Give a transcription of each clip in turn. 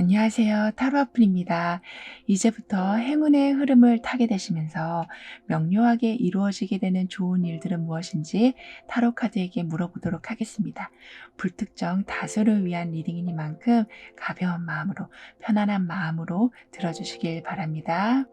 안녕하세요. 타로아프입니다. 이제부터 행운의 흐름을 타게 되시면서 명료하게 이루어지게 되는 좋은 일들은 무엇인지 타로 카드에게 물어보도록 하겠습니다. 불특정 다수를 위한 리딩이니만큼 가벼운 마음으로, 편안한 마음으로 들어주시길 바랍니다.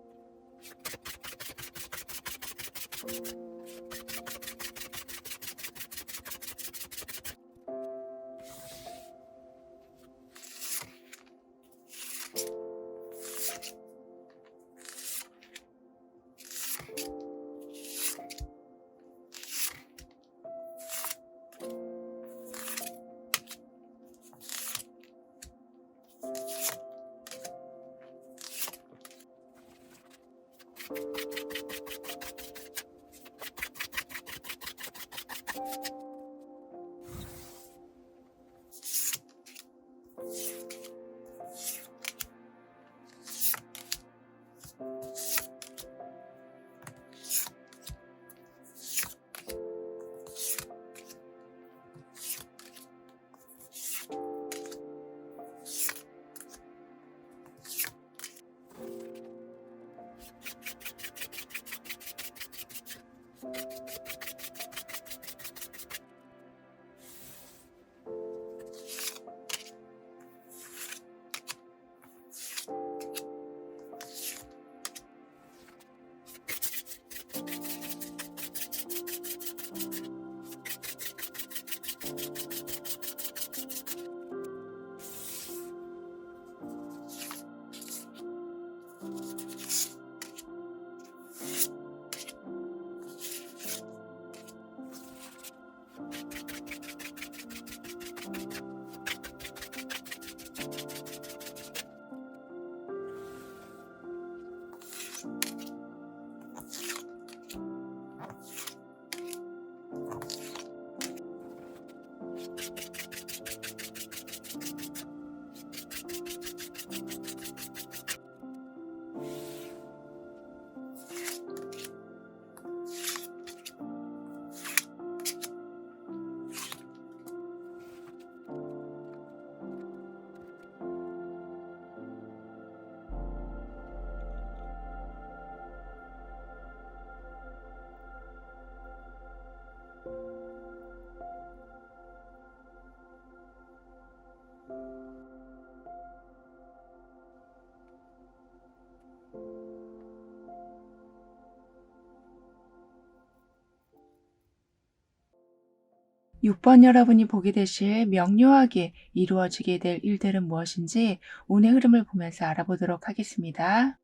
육 번 여러분이 보게 되실 명료하게 이루어지게 될 일들은 무엇인지 운의 흐름을 보면서 알아보도록 하겠습니다.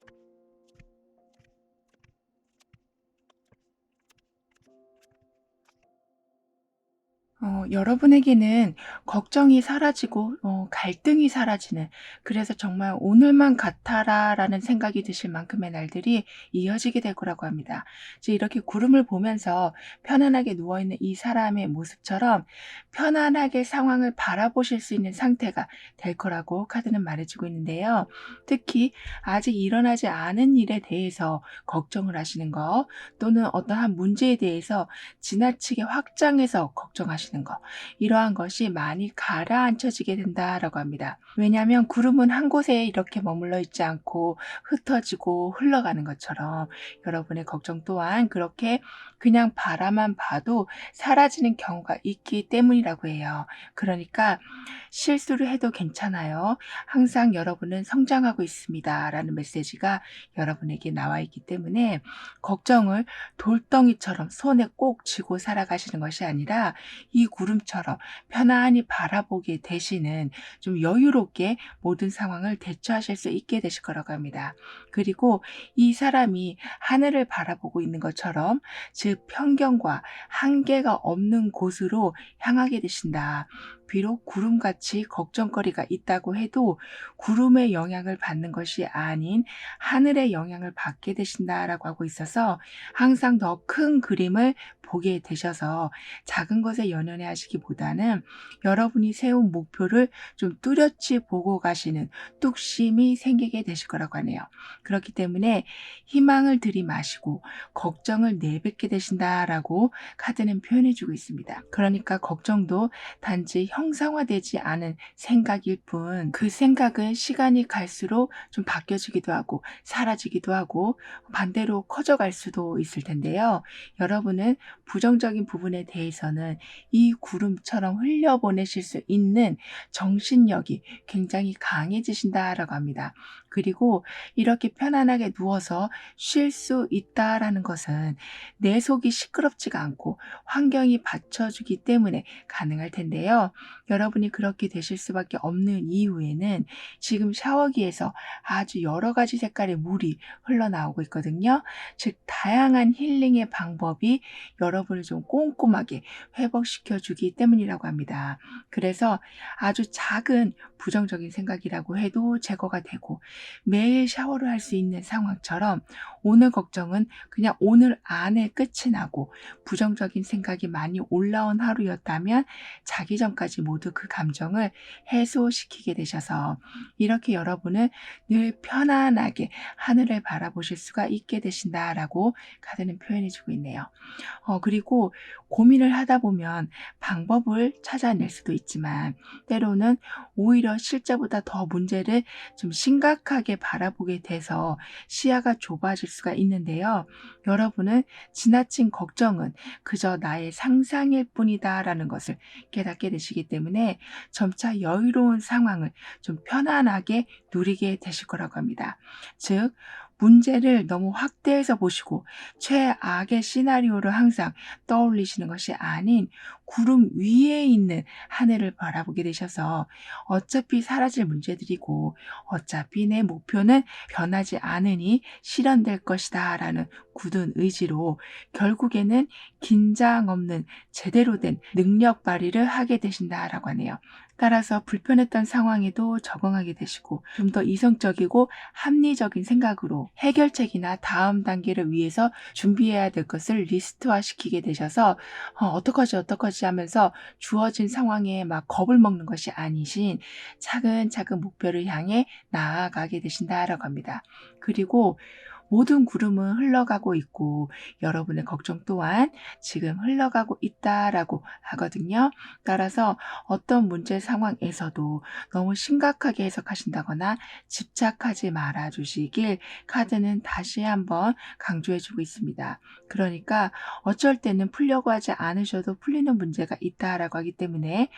여러분에게는 걱정이 사라지고 갈등이 사라지는, 그래서 정말 '오늘만 같아라.'라는 생각이 드실 만큼의 날들이 이어지게 될 거라고 합니다. 이제 이렇게 구름을 보면서 편안하게 누워 있는 이 사람의 모습처럼 편안하게 상황을 바라보실 수 있는 상태가 될 거라고 카드는 말해 주고 있는데요. 특히 아직 일어나지 않은 일에 대해서 걱정을 하시는 거, 또는 어떠한 문제에 대해서 지나치게 확장해서 걱정하시는 거, 이러한 것이 많이 가라앉혀지게 된다라고 합니다. 왜냐하면 구름은 한 곳에 이렇게 머물러 있지 않고 흩어지고 흘러가는 것처럼 여러분의 걱정 또한 그렇게 그냥 바라만 봐도 사라지는 경우가 있기 때문이라고 해요. 그러니까 실수를 해도 괜찮아요. 항상 여러분은 성장하고 있습니다. 라는 메시지가 여러분에게 나와 있기 때문에 걱정을 돌덩이처럼 손에 꼭 쥐고 살아가시는 것이 아니라 이 구름처럼 편안히 바라보게 되시는, 좀 여유롭게 모든 상황을 대처하실 수 있게 되실 거라고 합니다. 그리고 이 사람이 하늘을 바라보고 있는 것처럼, 즉 편견과 한계가 없는 곳으로 향하게 되신다. 비록 구름같이 걱정거리가 있다고 해도 구름의 영향을 받는 것이 아닌 하늘의 영향을 받게 되신다라고 하고 있어서, 항상 더 큰 그림을 보게 되셔서 작은 것에 연연해 하시기보다는 여러분이 세운 목표를 좀 뚜렷이 보고 가시는 뚝심이 생기게 되실 거라고 하네요. 그렇기 때문에 희망을 들이마시고 걱정을 내뱉게 되신다라고 카드는 표현해 주고 있습니다. 그러니까 걱정도 단지 형상화되지 않은 생각일 뿐, 그 생각은 시간이 갈수록 좀 바뀌어지기도 하고 사라지기도 하고 반대로 커져갈 수도 있을 텐데요. 여러분은 부정적인 부분에 대해서는 이 구름처럼 흘려보내실 수 있는 정신력이 굉장히 강해지신다라고 합니다. 그리고 이렇게 편안하게 누워서 쉴 수 있다라는 것은 내 속이 시끄럽지가 않고 환경이 받쳐주기 때문에 가능할 텐데요. 여러분이 그렇게 되실 수밖에 없는 이유에는 지금 샤워기에서 아주 여러 가지 색깔의 물이 흘러나오고 있거든요. 즉, 다양한 힐링의 방법이 여러분을 좀 꼼꼼하게 회복시켜 주기 때문이라고 합니다. 그래서 아주 작은 부정적인 생각이라고 해도 제거가 되고, 매일 샤워를 할 수 있는 상황처럼 오늘 걱정은 그냥 오늘 안에 끝이 나고, 부정적인 생각이 많이 올라온 하루였다면 자기 전까지 모두 그 감정을 해소시키게 되셔서 이렇게 여러분은 늘 편안하게 하늘을 바라보실 수가 있게 되신다라고 카드는 표현해 주고 있네요. 그리고 고민을 하다 보면 방법을 찾아낼 수도 있지만 때로는 오히려 실제보다 더 문제를 좀 심각하게 바라보게 돼서 시야가 좁아질 수가 있는데요. 여러분은 지나친 걱정은 그저 나의 상상일 뿐이다라는 것을 깨닫게 되시기 때문에 점차 여유로운 상황을 좀 편안하게 누리게 되실 거라고 합니다. 즉, 문제를 너무 확대해서 보시고 최악의 시나리오를 항상 떠올리시는 것이 아닌 구름 위에 있는 하늘을 바라보게 되셔서 어차피 사라질 문제들이고 어차피 내 목표는 변하지 않으니 실현될 것이다 라는 굳은 의지로 결국에는 긴장 없는 제대로 된 능력 발휘를 하게 되신다라고 하네요. 따라서 불편했던 상황에도 적응하게 되시고 좀 더 이성적이고 합리적인 생각으로 해결책이나 다음 단계를 위해서 준비해야 될 것을 리스트화 시키게 되셔서 어떡하지 하면서 주어진 상황에 막 겁을 먹는 것이 아니신 차근차근 목표를 향해 나아가게 되신다라고 합니다. 그리고 모든 구름은 흘러가고 있고 여러분의 걱정 또한 지금 흘러가고 있다라고 하거든요. 따라서 어떤 문제 상황에서도 너무 심각하게 해석하신다거나 집착하지 말아 주시길 카드는 다시 한번 강조해 주고 있습니다. 그러니까 어쩔 때는 풀려고 하지 않으셔도 풀리는 문제가 있다라고 하기 때문에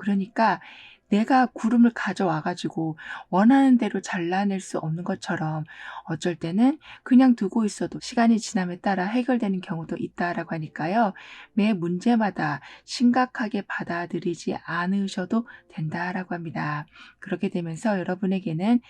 그러니까 내가 구름을 가져와 가지고 원하는 대로 잘라낼 수 없는 것처럼 어쩔 때는 그냥 두고 있어도 시간이 지남에 따라 해결되는 경우도 있다라고 하니까요. 매 문제마다 심각하게 받아들이지 않으셔도 된다라고 합니다. 그렇게 되면서 여러분에게는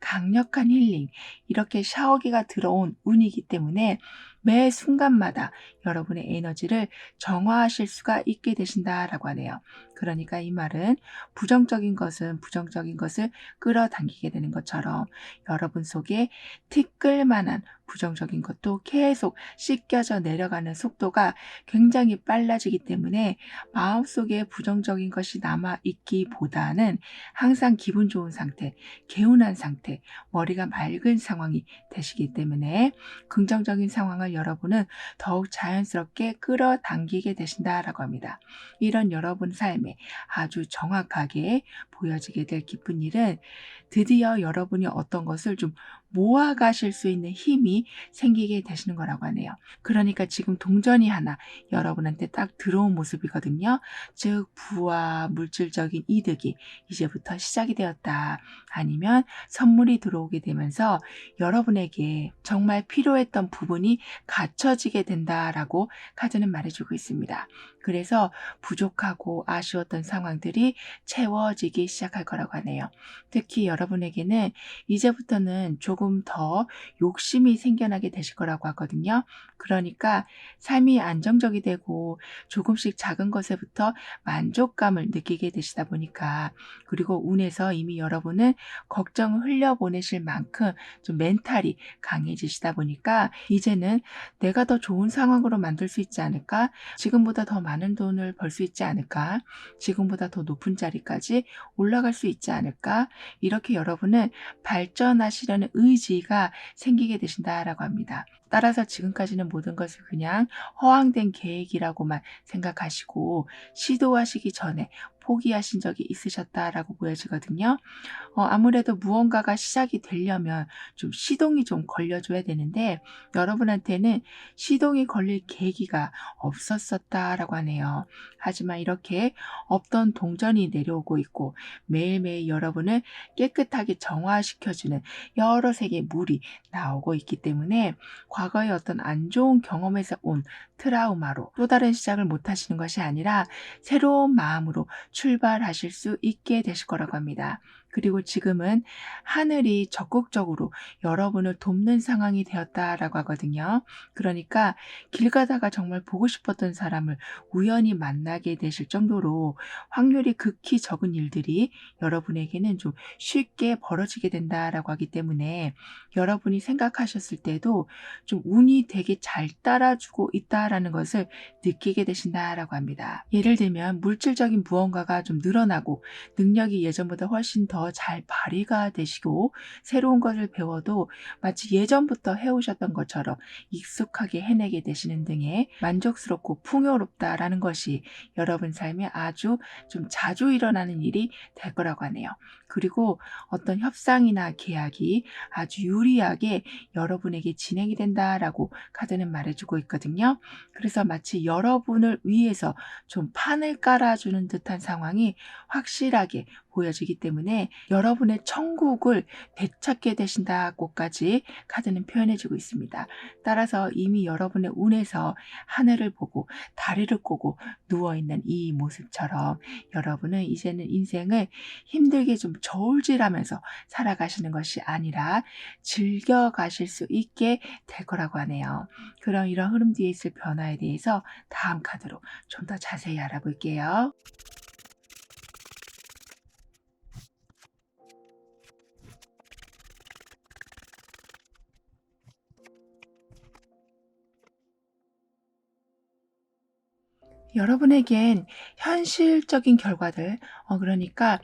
강력한 힐링, 이렇게 샤워기가 들어온 운이기 때문에 매 순간마다 여러분의 에너지를 정화하실 수가 있게 되신다라고 하네요. 그러니까 이 말은 부정적인 것은 부정적인 것을 끌어당기게 되는 것처럼 여러분 속에 티끌만한 부정적인 것도 계속 씻겨져 내려가는 속도가 굉장히 빨라지기 때문에 마음속에 부정적인 것이 남아있기보다는 항상 기분 좋은 상태, 개운한 상태, 머리가 맑은 상황이 되시기 때문에 긍정적인 상황을 여러분은 더욱 자연스럽게 끌어당기게 되신다라고 합니다. 이런 여러분 삶에 아주 정확하게 보여지게 될 기쁜 일은 드디어 여러분이 어떤 것을 좀 모아가실 수 있는 힘이 생기게 되시는 거라고 하네요. 그러니까 지금 동전이 하나 여러분한테 딱 들어온 모습이거든요. 즉, 부와 물질적인 이득이 이제부터 시작이 되었다. 아니면 선물이 들어오게 되면서 여러분에게 정말 필요했던 부분이 갖춰지게 된다라고 카드는 말해주고 있습니다. 그래서 부족하고 아쉬웠던 상황들이 채워지기 시작할 거라고 하네요. 특히 여러분에게는 이제부터는 조금 더 욕심이 생겨나게 되실 거라고 하거든요. 그러니까 삶이 안정적이 되고 조금씩 작은 것에부터 만족감을 느끼게 되시다 보니까, 그리고 운에서 이미 여러분은 걱정을 흘려보내실 만큼 좀 멘탈이 강해지시다 보니까 이제는 내가 더 좋은 상황으로 만들 수 있지 않을까? 지금보다 더 많은 돈을 벌 수 있지 않을까? 지금보다 더 높은 자리까지 올라갈 수 있지 않을까? 이렇게 여러분은 발전하시려는 의지가 생기게 되신다라고 합니다. 따라서 지금까지는 모든 것을 그냥 허황된 계획이라고만 생각하시고 시도하시기 전에 포기하신 적이 있으셨다라고 보여지거든요. 아무래도 무언가가 시작이 되려면 좀 시동이 좀 걸려줘야 되는데 여러분한테는 시동이 걸릴 계기가 없었었다라고 하네요. 하지만 이렇게 없던 동전이 내려오고 있고 매일매일 여러분을 깨끗하게 정화시켜주는 여러 색의 물이 나오고 있기 때문에 과거의 어떤 안 좋은 경험에서 온 트라우마로 또 다른 시작을 못 하시는 것이 아니라 새로운 마음으로 출발하실 수 있게 되실 거라고 합니다. 그리고 지금은 하늘이 적극적으로 여러분을 돕는 상황이 되었다라고 하거든요. 그러니까 길 가다가 정말 보고 싶었던 사람을 우연히 만나게 되실 정도로 확률이 극히 적은 일들이 여러분에게는 좀 쉽게 벌어지게 된다라고 하기 때문에 여러분이 생각하셨을 때도 좀 운이 되게 잘 따라주고 있다라는 것을 느끼게 되신다라고 합니다. 예를 들면 물질적인 무언가가 좀 늘어나고 능력이 예전보다 훨씬 더 잘 발휘가 되시고 새로운 것을 배워도 마치 예전부터 해오셨던 것처럼 익숙하게 해내게 되시는 등의 만족스럽고 풍요롭다라는 것이 여러분 삶에 아주 좀 자주 일어나는 일이 될 거라고 하네요. 그리고 어떤 협상이나 계약이 아주 유리하게 여러분에게 진행이 된다라고 카드는 말해주고 있거든요. 그래서 마치 여러분을 위해서 좀 판을 깔아주는 듯한 상황이 확실하게 보여지기 때문에 여러분의 천국을 되찾게 되신다고까지 카드는 표현해주고 있습니다. 따라서 이미 여러분의 운에서 하늘을 보고 다리를 꼬고 누워있는 이 모습처럼 여러분은 이제는 인생을 힘들게 좀 저울질하면서 살아가시는 것이 아니라 즐겨가실 수 있게 될 거라고 하네요. 그럼 이런 흐름 뒤에 있을 변화에 대해서 다음 카드로 좀 더 자세히 알아볼게요. 여러분에겐 현실적인 결과들, 그러니까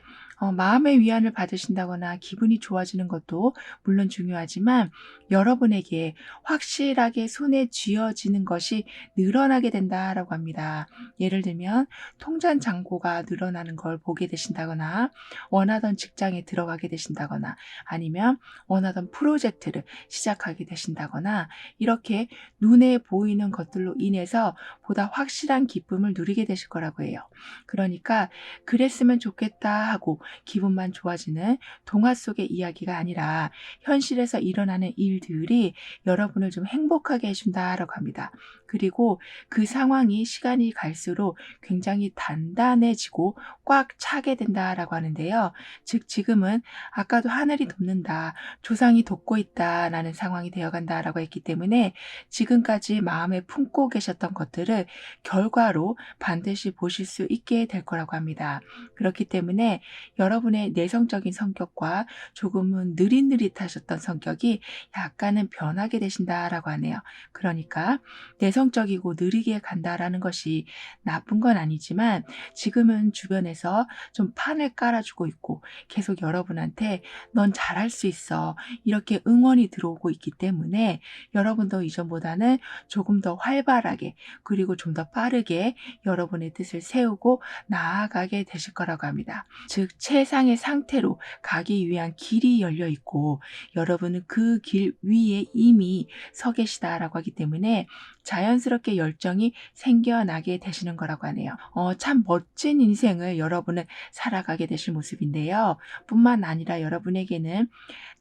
마음의 위안을 받으신다거나 기분이 좋아지는 것도 물론 중요하지만 여러분에게 확실하게 손에 쥐어지는 것이 늘어나게 된다라고 합니다. 예를 들면 통장 잔고가 늘어나는 걸 보게 되신다거나 원하던 직장에 들어가게 되신다거나 아니면 원하던 프로젝트를 시작하게 되신다거나 이렇게 눈에 보이는 것들로 인해서 보다 확실한 기쁨을 누리게 되실 거라고 해요. 그러니까 그랬으면 좋겠다 하고 기분만 좋아지는 동화 속의 이야기가 아니라 현실에서 일어나는 일들이 여러분을 좀 행복하게 해준다라고 합니다. 그리고 그 상황이 시간이 갈수록 굉장히 단단해지고 꽉 차게 된다라고 하는데요. 즉 지금은 아까도 하늘이 돕는다, 조상이 돕고 있다라는 상황이 되어간다라고 했기 때문에 지금까지 마음에 품고 계셨던 것들을 결과로 반드시 보실 수 있게 될 거라고 합니다. 그렇기 때문에 여러분의 내성적인 성격과 조금은 느릿느릿하셨던 성격이 약간은 변하게 되신다라고 하네요. 그러니까 내성적이고 느리게 간다라는 것이 나쁜 건 아니지만 지금은 주변에서 좀 판을 깔아주고 있고 계속 여러분한테 넌 잘할 수 있어 이렇게 응원이 들어오고 있기 때문에 여러분도 이전보다는 조금 더 활발하게 그리고 좀 더 빠르게 여러분의 뜻을 세우고 나아가게 되실 거라고 합니다. 즉 최상의 상태로 가기 위한 길이 열려 있고 여러분은 그 길 위에 이미 서 계시다라고 하기 때문에 자연스럽게 열정이 생겨나게 되시는 거라고 하네요. 참 멋진 인생을 여러분은 살아가게 되실 모습인데요. 뿐만 아니라 여러분에게는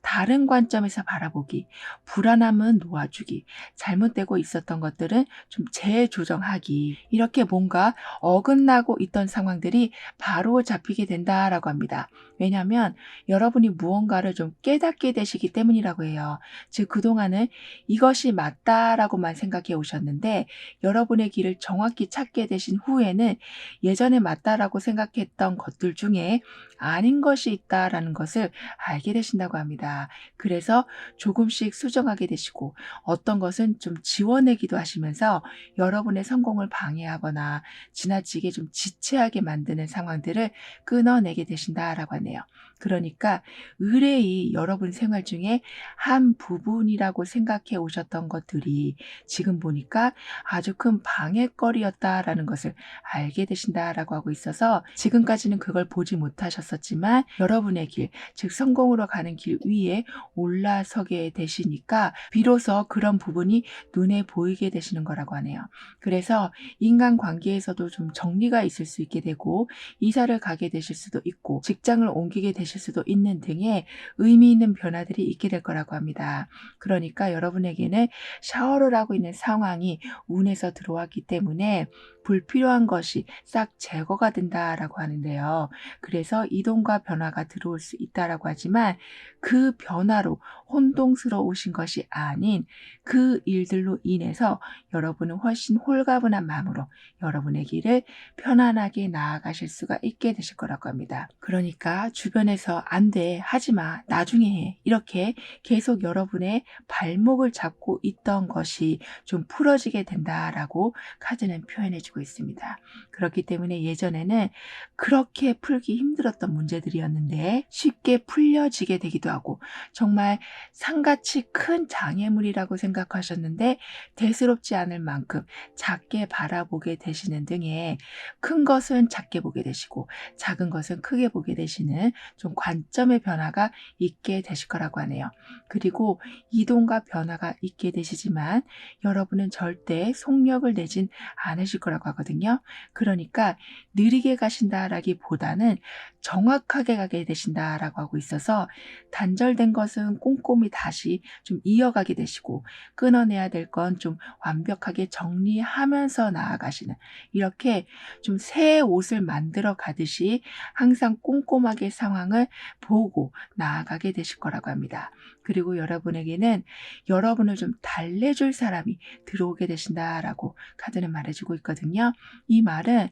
다른 관점에서 바라보기, 불안함은 놓아주기, 잘못되고 있었던 것들은 좀 재조정하기, 이렇게 뭔가 어긋나고 있던 상황들이 바로 잡히게 된다라고 합니다. 왜냐하면 여러분이 무언가를 좀 깨닫게 되시기 때문이라고 해요. 즉 그동안은 이것이 맞다라고만 생각해 오셨는데 여러분의 길을 정확히 찾게 되신 후에는 예전에 맞다라고 생각했던 것들 중에 아닌 것이 있다라는 것을 알게 되신다고 합니다. 그래서 조금씩 수정하게 되시고 어떤 것은 좀 지워내기도 하시면서 여러분의 성공을 방해하거나 지나치게 좀 지체하게 만드는 상황들을 끊어내게 되신다라고 하네요. 그러니까 의뢰이 여러분 생활 중에 한 부분이라고 생각해 오셨던 것들이 지금 보니까 아주 큰 방해거리였다라는 것을 알게 되신다라고 하고 있어서 지금까지는 그걸 보지 못하셨었지만 여러분의 길, 즉 성공으로 가는 길 위에 올라서게 되시니까 비로소 그런 부분이 눈에 보이게 되시는 거라고 하네요. 그래서 인간관계에서도 좀 정리가 있을 수 있게 되고 이사를 가게 되실 수도 있고 직장을 옮기게 되실 수도 있는 등의 의미 있는 변화들이 있게 될 거라고 합니다. 그러니까 여러분에게는 샤워를 하고 있는 상황이 운에서 들어왔기 때문에 불필요한 것이 싹 제거가 된다라고 하는데요. 그래서 이동과 변화가 들어올 수 있다라고 하지만 그 변화로 혼동스러우신 것이 아닌 그 일들로 인해서 여러분은 훨씬 홀가분한 마음으로 여러분의 길을 편안하게 나아가실 수가 있게 되실 거라고 합니다. 그러니까 주변에서 안 돼, 하지 마, 나중에 해. 이렇게 계속 여러분의 발목을 잡고 있던 것이 좀 풀어지게 된다라고 카드는 표현해 주고 있습니다. 그렇기 때문에 예전에는 그렇게 풀기 힘들었던 문제들이었는데 쉽게 풀려지게 되기도 하고 정말 산같이 큰 장애물이라고 생각하셨는데 대수롭지 않을 만큼 작게 바라보게 되시는 등의 큰 것은 작게 보게 되시고 작은 것은 크게 보게 되시는 좀 관점의 변화가 있게 되실 거라고 하네요. 그리고 이동과 변화가 있게 되시지만 여러분은 절대 속력을 내진 않으실 거라고 하거든요. 그러니까 느리게 가신다라기보다는 정확하게 가게 되신다라고 하고 있어서 단절된 것은 꼼꼼히 다시 좀 이어가게 되시고 끊어내야 될 건 좀 완벽하게 정리하면서 나아가시는 이렇게 좀 새 옷을 만들어 가듯이 항상 꼼꼼하게 상황을 보고 나아가게 되실 거라고 합니다. 그리고 여러분에게는 여러분을 좀 달래줄 사람이 들어오게 되신다라고 카드는 말해주고 있거든요. 이 말은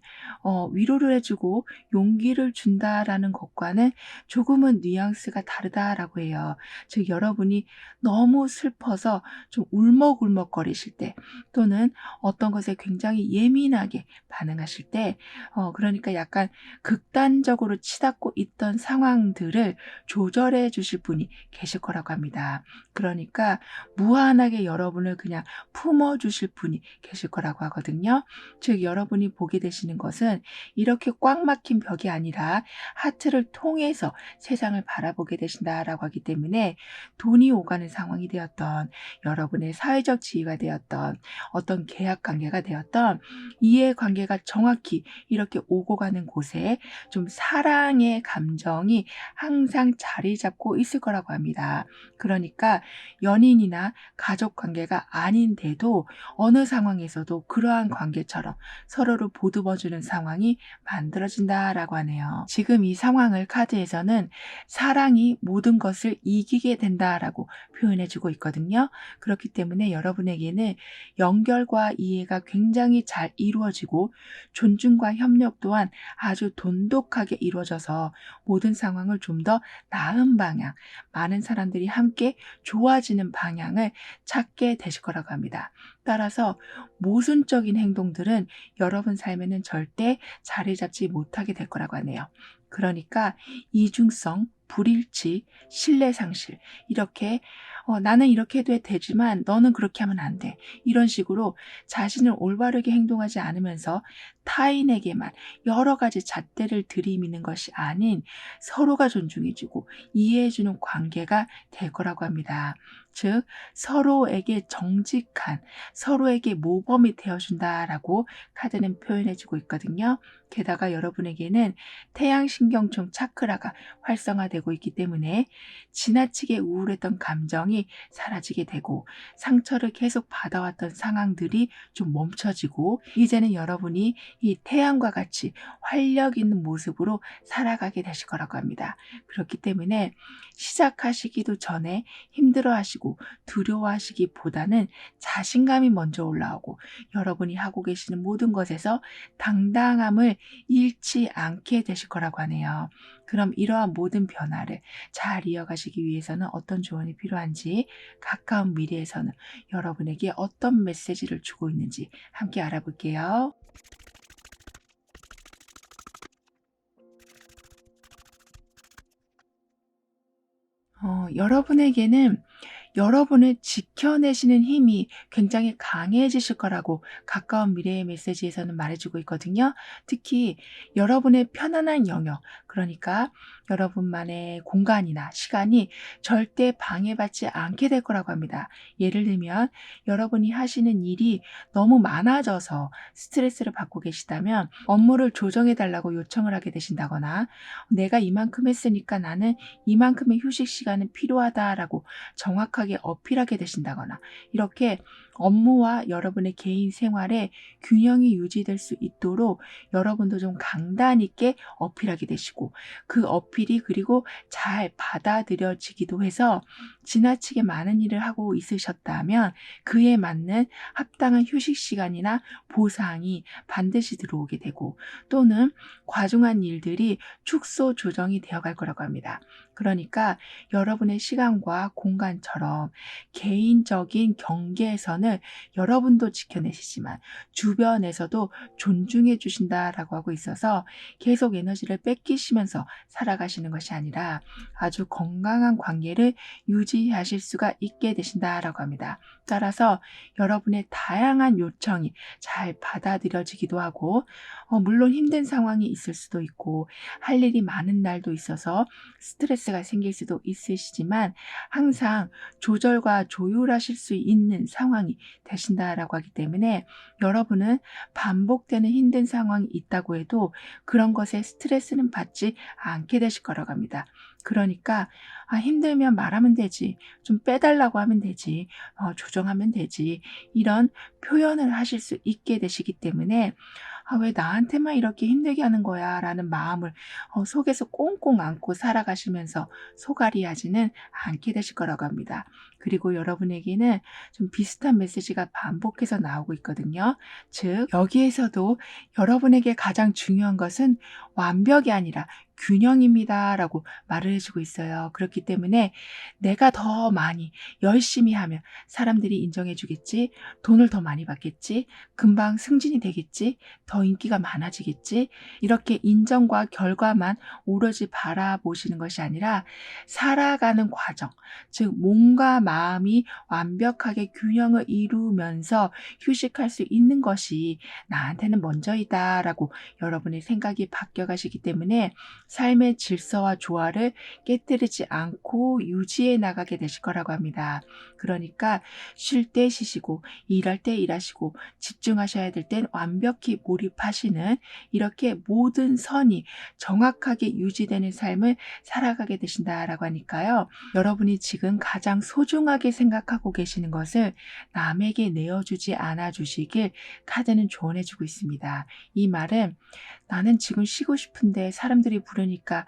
위로를 해주고 용기를 준다라는 것과는 조금은 뉘앙스가 다르다라고 해요. 즉 여러분이 너무 슬퍼서 좀 울먹울먹거리실 때 또는 어떤 것에 굉장히 예민하게 반응하실 때 그러니까 약간 극단적으로 치닫고 있던 상황들을 조절해 주실 분이 계실 거라고 합니다. 그러니까 무한하게 여러분을 그냥 품어 주실 분이 계실 거라고 하거든요. 즉 여러분이 보게 되시는 것은 이렇게 꽉 막힌 벽이 아니라 하트를 통해서 세상을 바라보게 되신다라고 하기 때문에 돈이 오가는 상황이 되었던 여러분의 사회적 지위가 되었던 어떤 계약 관계가 되었던 이해관계가 정확히 이렇게 오고 가는 곳에 좀 사랑의 감정이 항상 자리 잡고 있을 거라고 합니다. 그러니까 연인이나 가족 관계가 아닌데도 어느 상황에서도 그러한 관계처럼 서로를 보듬어주는 상황이 만들어진다라고 하네요. 지금 이 상황을 카드에서는 사랑이 모든 것을 이기게 된다라고 표현해주고 있거든요. 그렇기 때문에 여러분에게는 연결과 이해가 굉장히 잘 이루어지고 존중과 협력 또한 아주 돈독하게 이루어져서 모든 상황을 좀 더 나은 방향, 많은 사람들이 함께 좋아지는 방향을 찾게 되실 거라고 합니다. 따라서 모순적인 행동들은 여러분 삶에는 절대 자리 잡지 못하게 될 거라고 하네요. 그러니까 이중성, 불일치, 신뢰 상실 이렇게 나는 이렇게 해도 되지만 너는 그렇게 하면 안 돼. 이런 식으로 자신을 올바르게 행동하지 않으면서 타인에게만 여러 가지 잣대를 들이미는 것이 아닌 서로가 존중해주고 이해해주는 관계가 될 거라고 합니다. 즉 서로에게 정직한 서로에게 모범이 되어준다라고 카드는 표현해주고 있거든요. 게다가 여러분에게는 태양신경총 차크라가 활성화되고 있기 때문에 지나치게 우울했던 감정이 사라지게 되고 상처를 계속 받아왔던 상황들이 좀 멈춰지고 이제는 여러분이 이 태양과 같이 활력 있는 모습으로 살아가게 되실 거라고 합니다. 그렇기 때문에 시작하시기도 전에 힘들어하시고 두려워하시기보다는 자신감이 먼저 올라오고 여러분이 하고 계시는 모든 것에서 당당함을 잃지 않게 되실 거라고 하네요. 그럼 이러한 모든 변화를 잘 이어가시기 위해서는 어떤 조언이 필요한지 가까운 미래에서는 여러분에게 어떤 메시지를 주고 있는지 함께 알아볼게요. 여러분에게는 여러분을 지켜내시는 힘이 굉장히 강해지실 거라고 가까운 미래의 메시지에서는 말해주고 있거든요. 특히 여러분의 편안한 영역, 그러니까 여러분만의 공간이나 시간이 절대 방해받지 않게 될 거라고 합니다. 예를 들면 여러분이 하시는 일이 너무 많아져서 스트레스를 받고 계시다면 업무를 조정해 달라고 요청을 하게 되신다거나, 내가 이만큼 했으니까 나는 이만큼의 휴식 시간은 필요하다라고 정확하게 어필하게 되신다거나, 이렇게 업무와 여러분의 개인 생활에 균형이 유지될 수 있도록 여러분도 좀 강단 있게 어필하게 되시고, 그 어필이 그리고 잘 받아들여지기도 해서 지나치게 많은 일을 하고 있으셨다면 그에 맞는 합당한 휴식 시간이나 보상이 반드시 들어오게 되고, 또는 과중한 일들이 축소 조정이 되어갈 거라고 합니다. 그러니까 여러분의 시간과 공간처럼 개인적인 경계선을 여러분도 지켜내시지만 주변에서도 존중해 주신다라고 하고 있어서 계속 에너지를 뺏기시면서 살아가시는 것이 아니라 아주 건강한 관계를 유지하실 수가 있게 되신다라고 합니다. 따라서 여러분의 다양한 요청이 잘 받아들여지기도 하고, 물론 힘든 상황이 있을 수도 있고 할 일이 많은 날도 있어서 스트레스가 생길 수도 있으시지만 항상 조절과 조율하실 수 있는 상황이 되신다라고 하기 때문에, 여러분은 반복되는 힘든 상황이 있다고 해도 그런 것에 스트레스는 받지 않게 되실 거라고 합니다. 그러니까 힘들면 말하면 되지, 좀 빼달라고 하면 되지, 조정하면 되지, 이런 표현을 하실 수 있게 되시기 때문에 왜 나한테만 이렇게 힘들게 하는 거야 라는 마음을 속에서 꽁꽁 안고 살아가시면서 소갈이하지는 않게 되실 거라고 합니다. 그리고 여러분에게는 좀 비슷한 메시지가 반복해서 나오고 있거든요. 즉, 여기에서도 여러분에게 가장 중요한 것은 완벽이 아니라 균형입니다 라고 말을 해주고 있어요. 그렇기 때문에 내가 더 많이 열심히 하면 사람들이 인정해 주겠지, 돈을 더 많이 받겠지, 금방 승진이 되겠지, 더 인기가 많아지겠지, 이렇게 인정과 결과만 오로지 바라보시는 것이 아니라 살아가는 과정, 즉 몸과 마음이 완벽하게 균형을 이루면서 휴식할 수 있는 것이 나한테는 먼저이다라고 여러분의 생각이 바뀌어가시기 때문에 삶의 질서와 조화를 깨뜨리지 않고 유지해 나가게 되실 거라고 합니다. 그러니까 쉴 때 쉬시고 일할 때 일하시고 집중하셔야 될 땐 완벽히 몰입하시는, 이렇게 모든 선이 정확하게 유지되는 삶을 살아가게 되신다라고 하니까요. 여러분이 지금 가장 소중하게 생각하고 계시는 것을 남에게 내어주지 않아 주시길 카드는 조언해 주고 있습니다. 이 말은 나는 지금 쉬고 싶은데 사람들이 부르니까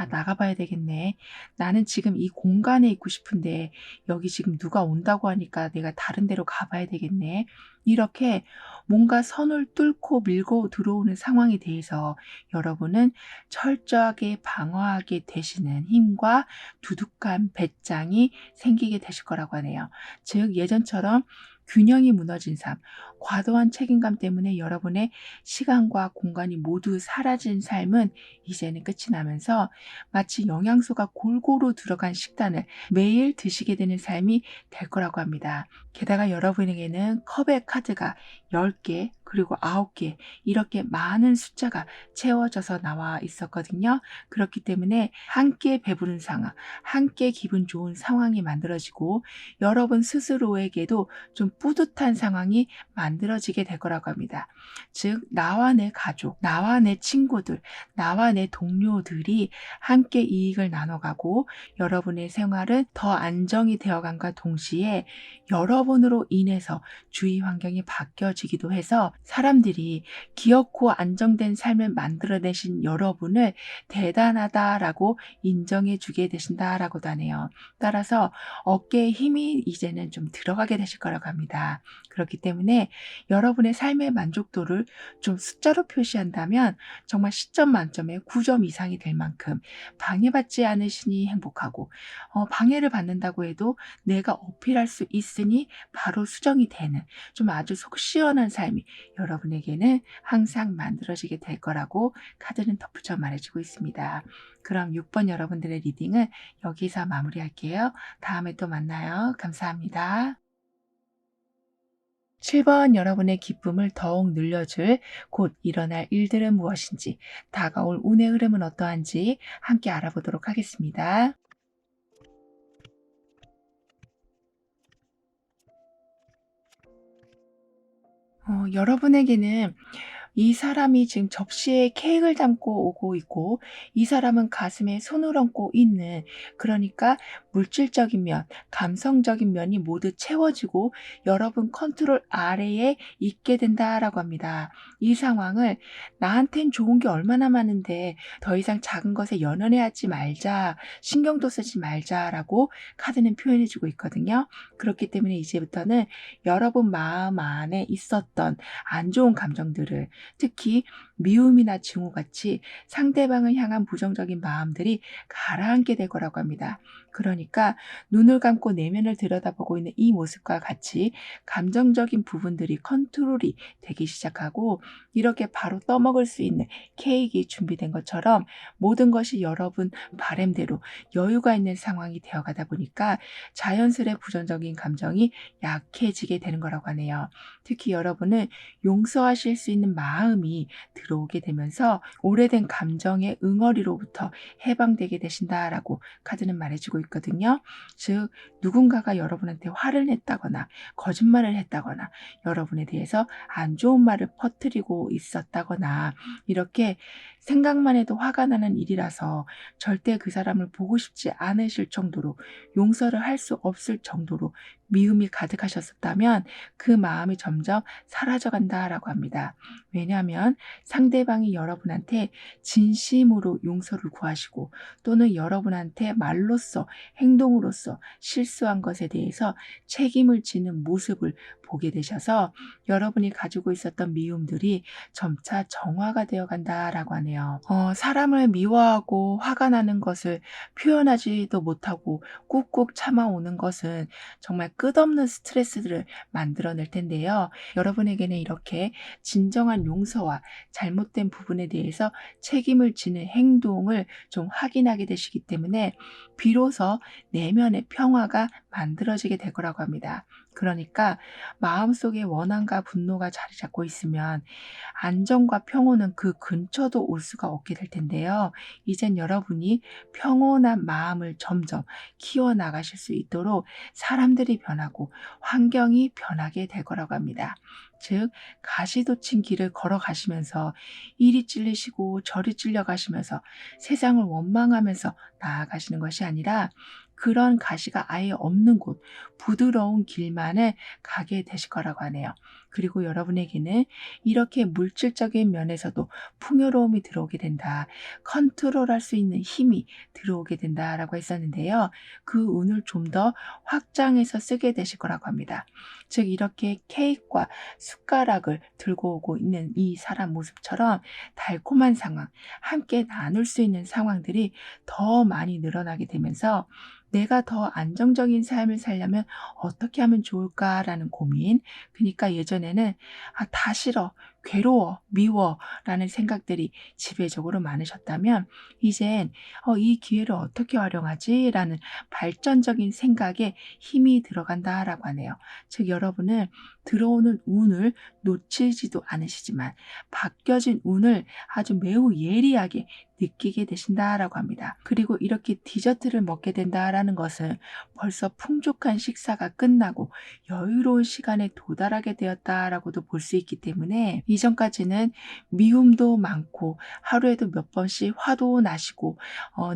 나가봐야 되겠네. 나는 지금 이 공간에 있고 싶은데 여기 지금 누가 온다고 하니까 내가 다른 데로 가봐야 되겠네. 이렇게 뭔가 선을 뚫고 밀고 들어오는 상황에 대해서 여러분은 철저하게 방어하게 되시는 힘과 두둑한 배짱이 생기게 되실 거라고 하네요. 즉, 예전처럼 균형이 무너진 삶, 과도한 책임감 때문에 여러분의 시간과 공간이 모두 사라진 삶은 이제는 끝이 나면서 마치 영양소가 골고루 들어간 식단을 매일 드시게 되는 삶이 될 거라고 합니다. 게다가 여러분에게는 컵의 카드가 10개 그리고 9개, 이렇게 많은 숫자가 채워져서 나와 있었거든요. 그렇기 때문에 함께 배부른 상황, 함께 기분 좋은 상황이 만들어지고 여러분 스스로에게도 좀 뿌듯한 상황이 만들어지게 될 거라고 합니다. 즉, 나와 내 가족, 나와 내 친구들, 나와 내 동료들이 함께 이익을 나눠가고 여러분의 생활은 더 안정이 되어간과 동시에 여러분으로 인해서 주위 환경이 바뀌어지기도 해서 사람들이 귀엽고 안정된 삶을 만들어내신 여러분을 대단하다라고 인정해 주게 되신다라고도 하네요. 따라서 어깨에 힘이 이제는 좀 들어가게 되실 거라고 합니다. 겁니다. 그렇기 때문에 여러분의 삶의 만족도를 좀 숫자로 표시한다면 정말 10점 만점에 9점 이상이 될 만큼 방해받지 않으시니 행복하고, 방해를 받는다고 해도 내가 어필할 수 있으니 바로 수정이 되는 좀 아주 속 시원한 삶이 여러분에게는 항상 만들어지게 될 거라고 카드는 덧붙여 말해주고 있습니다. 그럼 6번 여러분들의 리딩은 여기서 마무리할게요. 다음에 또 만나요. 감사합니다. 7번 여러분의 기쁨을 더욱 늘려줄 곧 일어날 일들은 무엇인지, 다가올 운의 흐름은 어떠한지 함께 알아보도록 하겠습니다. 여러분에게는 이 사람이 지금 접시에 케이크를 담고 오고 있고, 이 사람은 가슴에 손을 얹고 있는, 그러니까 물질적인 면, 감성적인 면이 모두 채워지고 여러분 컨트롤 아래에 있게 된다라고 합니다. 이 상황을 나한텐 좋은 게 얼마나 많은데 더 이상 작은 것에 연연해하지 말자, 신경도 쓰지 말자라고 카드는 표현해 주고 있거든요. 그렇기 때문에 이제부터는 여러분 마음 안에 있었던 안 좋은 감정들을, 특히 미움이나 증오같이 상대방을 향한 부정적인 마음들이 가라앉게 될 거라고 합니다. 그러니까 눈을 감고 내면을 들여다보고 있는 이 모습과 같이 감정적인 부분들이 컨트롤이 되기 시작하고, 이렇게 바로 떠먹을 수 있는 케이크 준비된 것처럼 모든 것이 여러분 바램대로 여유가 있는 상황이 되어가다 보니까 자연스레 부정적인 감정이 약해지게 되는 거라고 하네요. 특히 여러분은 용서하실 수 있는 마음이 들어오게 되면서 오래된 감정의 응어리로부터 해방되게 되신다라고 카드는 말해주고 있거든요. 즉, 누군가가 여러분한테 화를 냈다거나 거짓말을 했다거나 여러분에 대해서 안 좋은 말을 퍼뜨리고 있었다거나, 이렇게 생각만 해도 화가 나는 일이라서 절대 그 사람을 보고 싶지 않으실 정도로, 용서를 할 수 없을 정도로 미움이 가득하셨었다면 그 마음이 점점 사라져 간다라고 합니다. 왜냐하면 상대방이 여러분한테 진심으로 용서를 구하시고, 또는 여러분한테 말로써 행동으로써 실수한 것에 대해서 책임을 지는 모습을 보게 되셔서 여러분이 가지고 있었던 미움들이 점차 정화가 되어 간다라고 하네요. 사람을 미워하고 화가 나는 것을 표현하지도 못하고 꾹꾹 참아오는 것은 정말 끝없는 스트레스들을 만들어낼 텐데요. 여러분에게는 이렇게 진정한 용서와 잘못된 부분에 대해서 책임을 지는 행동을 좀 확인하게 되시기 때문에 비로소 내면의 평화가 만들어지게 될 거라고 합니다. 그러니까 마음속에 원한과 분노가 자리 잡고 있으면 안정과 평온은 그 근처도 올 수가 없게 될 텐데요. 이젠 여러분이 평온한 마음을 점점 키워나가실 수 있도록 사람들이 변하고 환경이 변하게 될 거라고 합니다. 즉, 가시돋친 길을 걸어가시면서 이리 찔리시고 저리 찔려가시면서 세상을 원망하면서 나아가시는 것이 아니라, 그런 가시가 아예 없는 곳, 부드러운 길만을 가게 되실 거라고 하네요. 그리고 여러분에게는 이렇게 물질적인 면에서도 풍요로움이 들어오게 된다, 컨트롤할 수 있는 힘이 들어오게 된다라고 했었는데요. 그 운을 좀 더 확장해서 쓰게 되실 거라고 합니다. 즉, 이렇게 케이크와 숟가락을 들고 오고 있는 이 사람 모습처럼 달콤한 상황, 함께 나눌 수 있는 상황들이 더 많이 늘어나게 되면서 내가 더 안정적인 삶을 살려면 어떻게 하면 좋을까라는 고민, 그러니까 예전에는 다 싫어, 괴로워, 미워 라는 생각들이 지배적으로 많으셨다면, 이젠 이 기회를 어떻게 활용하지? 라는 발전적인 생각에 힘이 들어간다라고 하네요. 즉, 여러분은 들어오는 운을 놓치지도 않으시지만 바뀌어진 운을 아주 매우 예리하게 느끼게 되신다라고 합니다. 그리고 이렇게 디저트를 먹게 된다라는 것은 벌써 풍족한 식사가 끝나고 여유로운 시간에 도달하게 되었다라고도 볼 수 있기 때문에, 이전까지는 미움도 많고 하루에도 몇 번씩 화도 나시고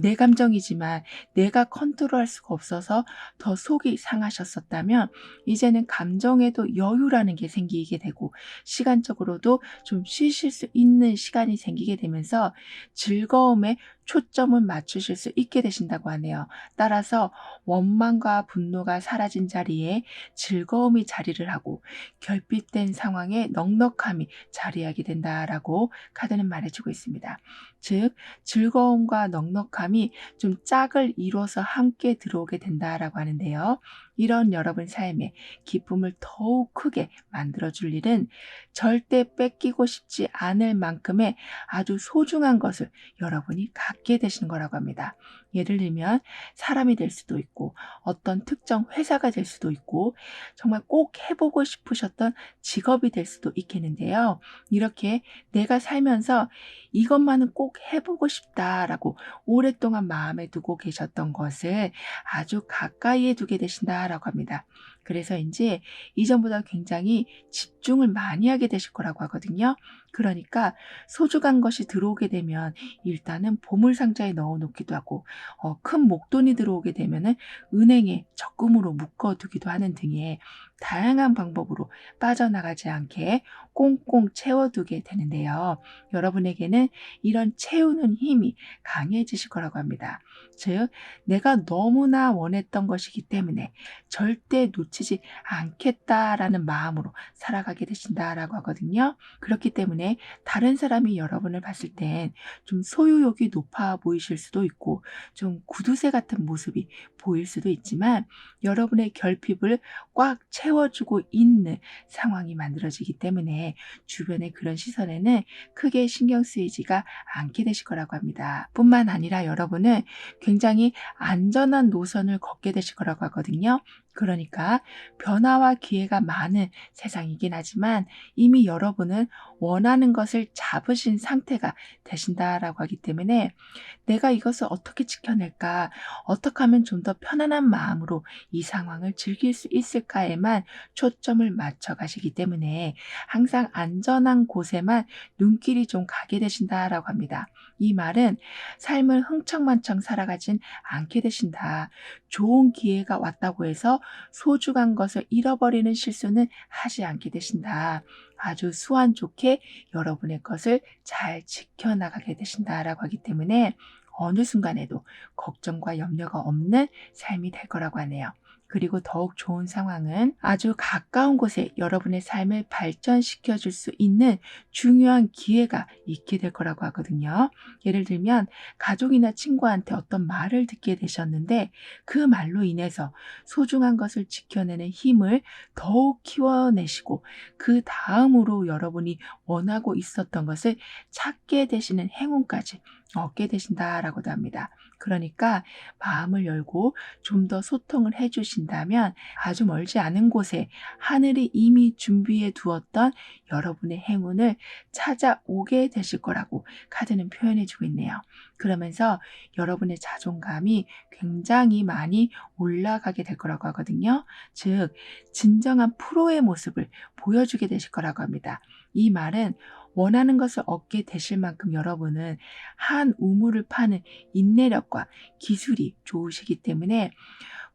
내 감정이지만 내가 컨트롤할 수가 없어서 더 속이 상하셨었다면, 이제는 감정에도 여유라는 게 생기게 되고 시간적으로도 좀 쉬실 수 있는 시간이 생기게 되면서 즐거움에 초점을 맞추실 수 있게 되신다고 하네요. 따라서 원망과 분노가 사라진 자리에 즐거움이 자리를 하고 결핍된 상황에 넉넉함이 자리하게 된다라고 카드는 말해주고 있습니다. 즉 즐거움과 넉넉함이 좀 짝을 이뤄서 함께 들어오게 된다라고 하는데요. 이런 여러분 삶에 기쁨을 더욱 크게 만들어줄 일은 절대 뺏기고 싶지 않을 만큼의 아주 소중한 것을 여러분이 갖게 되시는 거라고 합니다. 예를 들면 사람이 될 수도 있고 어떤 특정 회사가 될 수도 있고 정말 꼭 해보고 싶으셨던 직업이 될 수도 있겠는데요. 이렇게 내가 살면서 이것만은 꼭 해보고 싶다라고 오랫동안 마음에 두고 계셨던 것을 아주 가까이에 두게 되신다라고 합니다. 그래서인지 이전보다 굉장히 집중을 많이 하게 되실 거라고 하거든요. 그러니까 소중한 것이 들어오게 되면 일단은 보물상자에 넣어놓기도 하고 큰 목돈이 들어오게 되면은 은행에 적금으로 묶어두기도 하는 등의 다양한 방법으로 빠져나가지 않게 꽁꽁 채워두게 되는데요. 여러분에게는 이런 채우는 힘이 강해지실 거라고 합니다. 즉, 내가 너무나 원했던 것이기 때문에 절대 놓치지 않겠다라는 마음으로 살아가게 되신다라고 하거든요. 그렇기 때문에 다른 사람이 여러분을 봤을 땐 좀 소유욕이 높아 보이실 수도 있고 좀 구두쇠 같은 모습이 보일 수도 있지만 여러분의 결핍을 꽉 채워주고 있는 상황이 만들어지기 때문에 주변의 그런 시선에는 크게 신경 쓰이지가 않게 되실 거라고 합니다. 뿐만 아니라 여러분은 굉장히 안전한 노선을 걷게 되실 거라고 하거든요. 그러니까 변화와 기회가 많은 세상이긴 하지만 이미 여러분은 원하는 것을 잡으신 상태가 되신다라고 하기 때문에 내가 이것을 어떻게 지켜낼까? 어떻게 하면 좀 더 편안한 마음으로 이 상황을 즐길 수 있을까에만 초점을 맞춰 가시기 때문에 항상 안전한 곳에만 눈길이 좀 가게 되신다라고 합니다. 이 말은 삶을 흥청망청 살아가진 않게 되신다. 좋은 기회가 왔다고 해서 소중한 것을 잃어버리는 실수는 하지 않게 되신다. 아주 수완 좋게 여러분의 것을 잘 지켜나가게 되신다라고 하기 때문에 어느 순간에도 걱정과 염려가 없는 삶이 될 거라고 하네요. 그리고 더욱 좋은 상황은 아주 가까운 곳에 여러분의 삶을 발전시켜 줄 수 있는 중요한 기회가 있게 될 거라고 하거든요. 예를 들면 가족이나 친구한테 어떤 말을 듣게 되셨는데 그 말로 인해서 소중한 것을 지켜내는 힘을 더욱 키워내시고 그 다음으로 여러분이 원하고 있었던 것을 찾게 되시는 행운까지 얻게 되신다라고도 합니다. 그러니까 마음을 열고 좀 더 소통을 해주신다면 아주 멀지 않은 곳에 하늘이 이미 준비해 두었던 여러분의 행운을 찾아오게 되실 거라고 카드는 표현해주고 있네요. 그러면서 여러분의 자존감이 굉장히 많이 올라가게 될 거라고 하거든요. 즉, 진정한 프로의 모습을 보여주게 되실 거라고 합니다. 이 말은 원하는 것을 얻게 되실 만큼 여러분은 한 우물을 파는 인내력과 기술이 좋으시기 때문에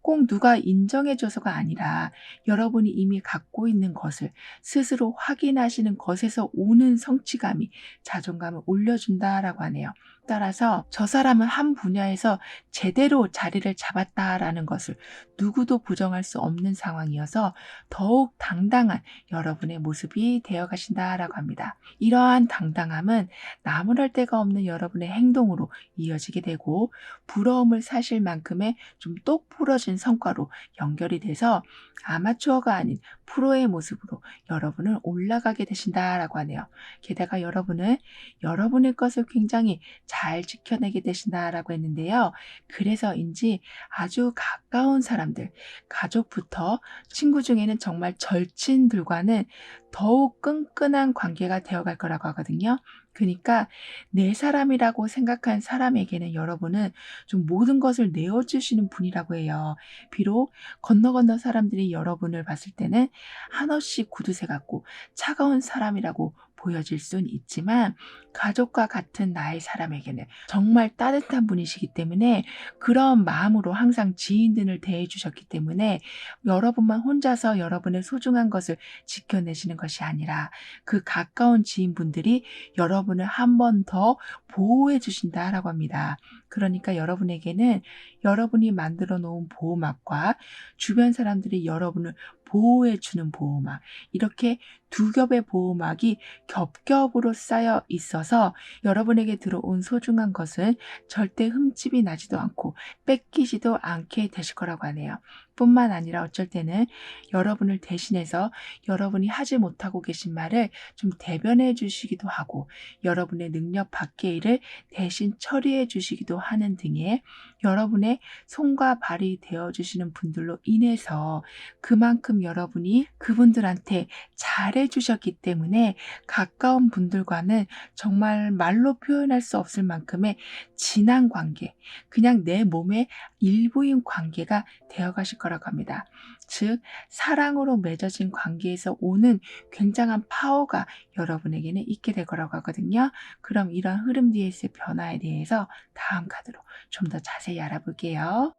꼭 누가 인정해줘서가 아니라 여러분이 이미 갖고 있는 것을 스스로 확인하시는 것에서 오는 성취감이 자존감을 올려준다라고 하네요. 따라서 저 사람은 한 분야에서 제대로 자리를 잡았다라는 것을 누구도 부정할 수 없는 상황이어서 더욱 당당한 여러분의 모습이 되어 가신다라고 합니다. 이러한 당당함은 나무랄 데가 없는 여러분의 행동으로 이어지게 되고 부러움을 사실 만큼의 좀 똑부러진 성과로 연결이 돼서 아마추어가 아닌 프로의 모습으로 여러분은 올라가게 되신다라고 하네요. 게다가 여러분은 여러분의 것을 굉장히 잘 지켜내게 되신다라고 했는데요. 그래서인지 아주 가까운 사람들, 가족부터 친구 중에는 정말 절친들과는 더욱 끈끈한 관계가 되어갈 거라고 하거든요. 그러니까 내 사람이라고 생각한 사람에게는 여러분은 좀 모든 것을 내어주시는 분이라고 해요. 비록 건너 사람들이 여러분을 봤을 때는 한없이 구두쇠 같고 차가운 사람이라고 보여질 순 있지만 가족과 같은 나의 사람에게는 정말 따뜻한 분이시기 때문에 그런 마음으로 항상 지인들을 대해 주셨기 때문에 여러분만 혼자서 여러분의 소중한 것을 지켜내시는 것이 아니라 그 가까운 지인분들이 여러분을 한 번 더 보호해 주신다라고 합니다. 그러니까 여러분에게는 여러분이 만들어 놓은 보호막과 주변 사람들이 여러분을 보호해 주는 보호막, 이렇게 두 겹의 보호막이 겹겹으로 쌓여 있어서 여러분에게 들어온 소중한 것은 절대 흠집이 나지도 않고 뺏기지도 않게 되실 거라고 하네요. 뿐만 아니라 어쩔 때는 여러분을 대신해서 여러분이 하지 못하고 계신 말을 좀 대변해 주시기도 하고 여러분의 능력 밖의 일을 대신 처리해 주시기도 하는 등의 여러분의 손과 발이 되어 주시는 분들로 인해서 그만큼 여러분이 그분들한테 잘해 주셨기 때문에 가까운 분들과는 정말 말로 표현할 수 없을 만큼의 진한 관계, 그냥 내 몸의 일부인 관계가 되어 가실 거라고 합니다. 즉 사랑으로 맺어진 관계에서 오는 굉장한 파워가 여러분에게는 있게 될 거라고 하거든요. 그럼 이런 흐름 뒤에서의 변화에 대해서 다음 카드로 좀 더 자세히 알아볼게요.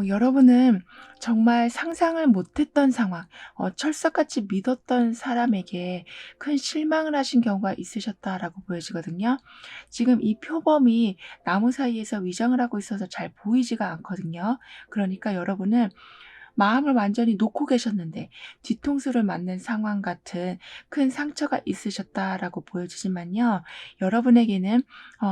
여러분은 정말 상상을 못했던 상황, 철석같이 믿었던 사람에게 큰 실망을 하신 경우가 있으셨다라고 보여지거든요. 지금 이 표범이 나무 사이에서 위장을 하고 있어서 잘 보이지가 않거든요. 그러니까 여러분은 마음을 완전히 놓고 계셨는데 뒤통수를 맞는 상황 같은 큰 상처가 있으셨다라고 보여지지만요. 여러분에게는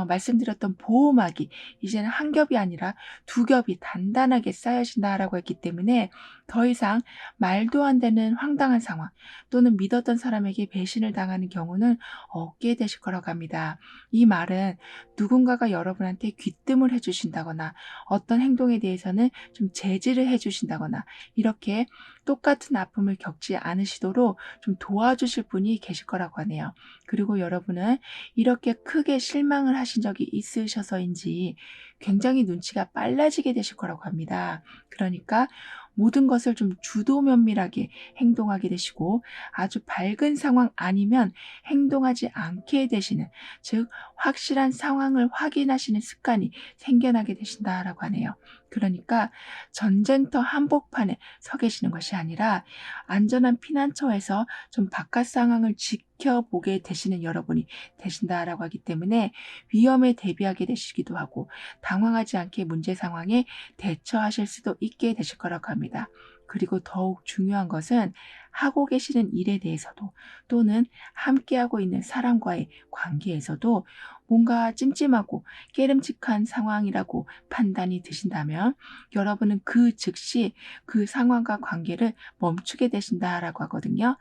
말씀드렸던 보호막이 이제는 한 겹이 아니라 두 겹이 단단하게 쌓여진다라고 했기 때문에 더 이상 말도 안 되는 황당한 상황 또는 믿었던 사람에게 배신을 당하는 경우는 없게 되실 거라고 합니다. 이 말은 누군가가 여러분한테 귀뜸을 해주신다거나 어떤 행동에 대해서는 좀 제지를 해주신다거나 이렇게 똑같은 아픔을 겪지 않으시도록 좀 도와주실 분이 계실 거라고 하네요. 그리고 여러분은 이렇게 크게 실망을 하신 적이 있으셔서인지 굉장히 눈치가 빨라지게 되실 거라고 합니다. 그러니까 모든 것을 좀 주도 면밀하게 행동하게 되시고 아주 밝은 상황 아니면 행동하지 않게 되시는, 즉 확실한 상황을 확인하시는 습관이 생겨나게 되신다라고 하네요. 그러니까 전쟁터 한복판에 서 계시는 것이 아니라 안전한 피난처에서 좀 바깥 상황을 지켜보게 되시는 여러분이 되신다라고 하기 때문에 위험에 대비하게 되시기도 하고 당황하지 않게 문제 상황에 대처하실 수도 있게 되실 거라고 합니다. 그리고 더욱 중요한 것은 하고 계시는 일에 대해서도 또는 함께하고 있는 사람과의 관계에서도 뭔가 찜찜하고 깨름직한 상황이라고 판단이 드신다면 여러분은 그 즉시 그 상황과 관계를 멈추게 되신다라고 하거든요.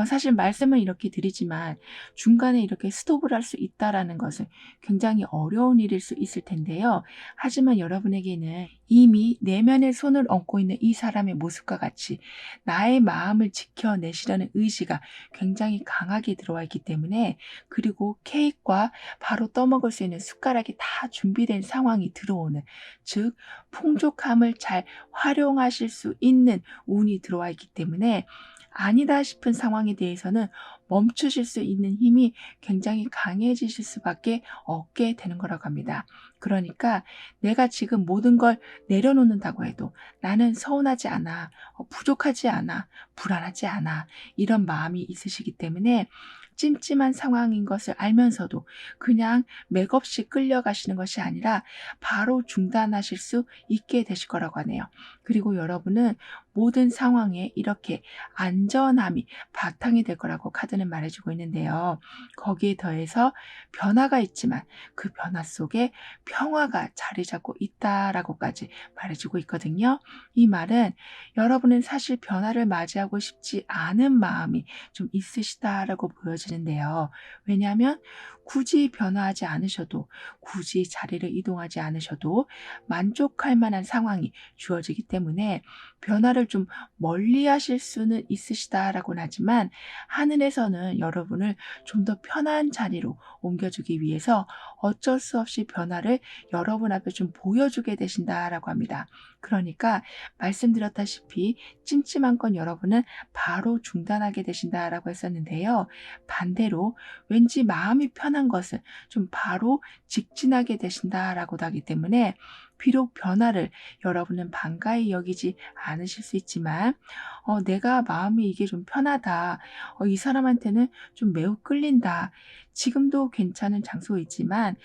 사실 말씀을 이렇게 드리지만 중간에 이렇게 스톱을 할 수 있다라는 것은 굉장히 어려운 일일 수 있을 텐데요. 하지만 여러분에게는 이미 내면에 손을 얹고 있는 이 사람의 모습과 같이 나의 마음을 지켜내시려는 의지가 굉장히 강하게 들어와 있기 때문에, 그리고 케이크와 바로 떠먹을 수 있는 숟가락이 다 준비된 상황이 들어오는, 즉 풍족함을 잘 활용하실 수 있는 운이 들어와 있기 때문에 아니다 싶은 상황에 대해서는 멈추실 수 있는 힘이 굉장히 강해지실 수밖에 없게 되는 거라고 합니다. 그러니까 내가 지금 모든 걸 내려놓는다고 해도 나는 서운하지 않아, 부족하지 않아, 불안하지 않아, 이런 마음이 있으시기 때문에 찜찜한 상황인 것을 알면서도 그냥 맥없이 끌려가시는 것이 아니라 바로 중단하실 수 있게 되실 거라고 하네요. 그리고 여러분은 모든 상황에 이렇게 안전함이 바탕이 될 거라고 카드는 말해주고 있는데요. 거기에 더해서 변화가 있지만 그 변화 속에 평화가 자리 잡고 있다라고까지 말해주고 있거든요. 이 말은 여러분은 사실 변화를 맞이하고 싶지 않은 마음이 좀 있으시다라고 보여지는데요. 왜냐하면 굳이 변화하지 않으셔도, 굳이 자리를 이동하지 않으셔도 만족할 만한 상황이 주어지기 때문에 변화를 좀 멀리 하실 수는 있으시다라고는 하지만 하늘에서는 여러분을 좀 더 편한 자리로 옮겨주기 위해서 어쩔 수 없이 변화를 여러분 앞에 좀 보여주게 되신다라고 합니다. 그러니까 말씀드렸다시피 찜찜한 건 여러분은 바로 중단하게 되신다라고 했었는데요. 반대로 왠지 마음이 편한 것을 좀 바로 직진하게 되신다라고도 하기 때문에 비록 변화를 여러분은 반가이 여기지 않으실 수 있지만 내가 마음이 이게 좀 편하다. 이 사람한테는 좀 매우 끌린다. 지금도 괜찮은 장소이지만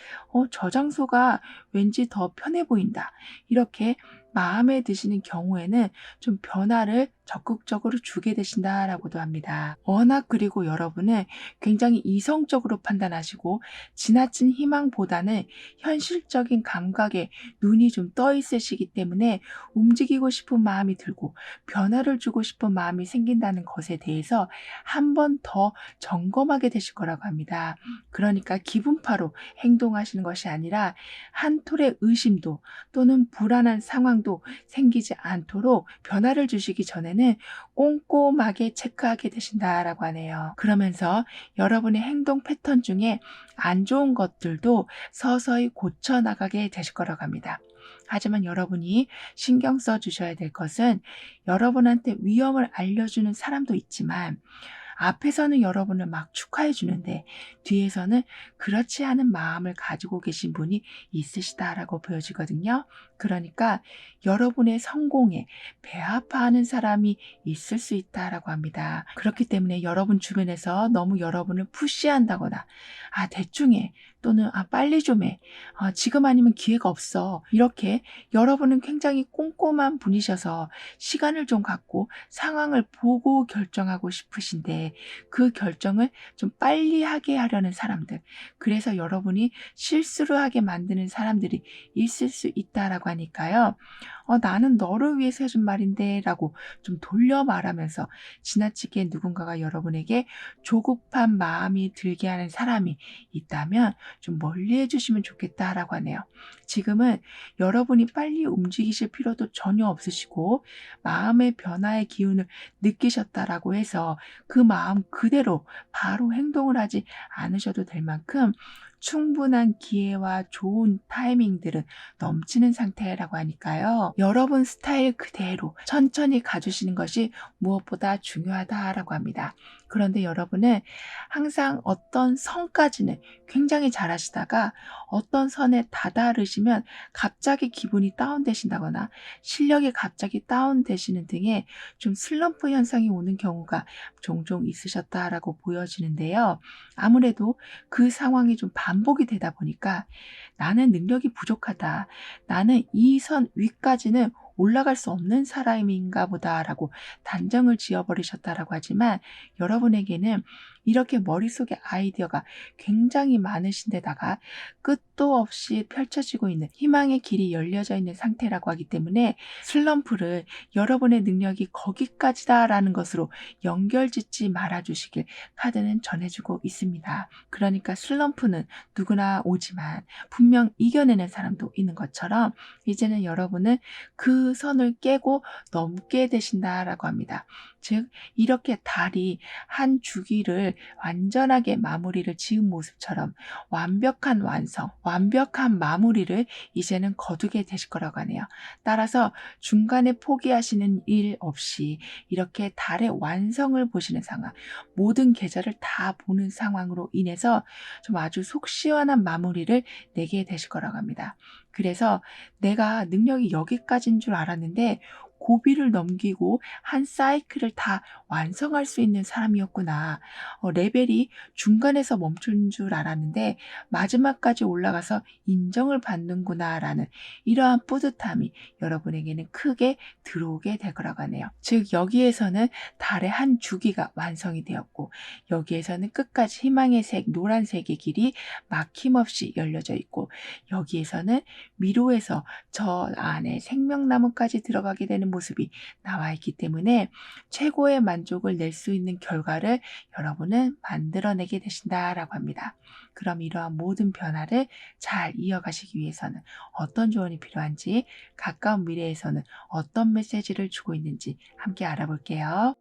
저 장소가 왠지 더 편해 보인다. 이렇게 마음에 드시는 경우에는 좀 변화를 적극적으로 주게 되신다라고도 합니다. 워낙 그리고 여러분은 굉장히 이성적으로 판단하시고 지나친 희망보다는 현실적인 감각에 눈이 좀 떠 있으시기 때문에 움직이고 싶은 마음이 들고 변화를 주고 싶은 마음이 생긴다는 것에 대해서 한 번 더 점검하게 되실 거라고 합니다. 그러니까 기분파로 행동하시는 것이 아니라 한 톨의 의심도 또는 불안한 상황도 생기지 않도록 변화를 주시기 전에는 꼼꼼하게 체크하게 되신다라고 하네요. 그러면서 여러분의 행동 패턴 중에 안 좋은 것들도 서서히 고쳐나가게 되실 거라고 합니다. 하지만 여러분이 신경 써 주셔야 될 것은 여러분한테 위험을 알려주는 사람도 있지만 앞에서는 여러분을 막 축하해 주는데 뒤에서는 그렇지 않은 마음을 가지고 계신 분이 있으시다라고 보여지거든요. 그러니까 여러분의 성공에 배아파하는 사람이 있을 수 있다라고 합니다. 그렇기 때문에 여러분 주변에서 너무 여러분을 푸시한다거나 대충 해 또는 빨리 좀 해. 지금 아니면 기회가 없어. 이렇게 여러분은 굉장히 꼼꼼한 분이셔서 시간을 좀 갖고 상황을 보고 결정하고 싶으신데 그 결정을 좀 빨리 하게 하려는 사람들, 그래서 여러분이 실수를 하게 만드는 사람들이 있을 수 있다라고 하니까요. 나는 너를 위해서 해준 말인데 라고 좀 돌려 말하면서 지나치게 누군가가 여러분에게 조급한 마음이 들게 하는 사람이 있다면 좀 멀리 해주시면 좋겠다라고 하네요. 지금은 여러분이 빨리 움직이실 필요도 전혀 없으시고 마음의 변화의 기운을 느끼셨다라고 해서 그 마음 그대로 바로 행동을 하지 않으셔도 될 만큼 충분한 기회와 좋은 타이밍들은 넘치는 상태라고 하니까요. 여러분 스타일 그대로 천천히 가주시는 것이 무엇보다 중요하다라고 합니다. 그런데 여러분은 항상 어떤 선까지는 굉장히 잘하시다가 어떤 선에 다다르시면 갑자기 기분이 다운되신다거나 실력이 갑자기 다운되시는 등의 좀 슬럼프 현상이 오는 경우가 종종 있으셨다라고 보여지는데요. 아무래도 그 상황이 좀 반복이 되다 보니까 나는 능력이 부족하다. 나는 이 선 위까지는 올라갈 수 없는 사람인가 보다라고 단정을 지어버리셨다라고 하지만 여러분에게는 이렇게 머릿속에 아이디어가 굉장히 많으신데다가 끝도 없이 펼쳐지고 있는 희망의 길이 열려져 있는 상태라고 하기 때문에 슬럼프를 여러분의 능력이 거기까지다라는 것으로 연결짓지 말아주시길 카드는 전해주고 있습니다. 그러니까 슬럼프는 누구나 오지만 분명 이겨내는 사람도 있는 것처럼 이제는 여러분은 그 선을 깨고 넘게 되신다라고 합니다. 즉 이렇게 달이 한 주기를 완전하게 마무리를 지은 모습처럼 완벽한 완성, 완벽한 마무리를 이제는 거두게 되실 거라고 하네요. 따라서 중간에 포기하시는 일 없이 이렇게 달의 완성을 보시는 상황, 모든 계절을 다 보는 상황으로 인해서 좀 아주 속 시원한 마무리를 내게 되실 거라고 합니다. 그래서 내가 능력이 여기까지인 줄 알았는데 고비를 넘기고 한 사이클을 다 완성할 수 있는 사람이었구나. 레벨이 중간에서 멈춘 줄 알았는데 마지막까지 올라가서 인정을 받는구나라는 이러한 뿌듯함이 여러분에게는 크게 들어오게 될 거라고 하네요. 즉 여기에서는 달의 한 주기가 완성이 되었고 여기에서는 끝까지 희망의 색, 노란색의 길이 막힘없이 열려져 있고 여기에서는 미로에서 저 안에 생명나무까지 들어가게 되는 있는 모습이 나와 있기 때문에 최고의 만족을 낼 수 있는 결과를 여러분은 만들어내게 되신다라고 합니다. 그럼 이러한 모든 변화를 잘 이어가시기 위해서는 어떤 조언이 필요한지, 가까운 미래에서는 어떤 메시지를 주고 있는지 함께 알아볼게요.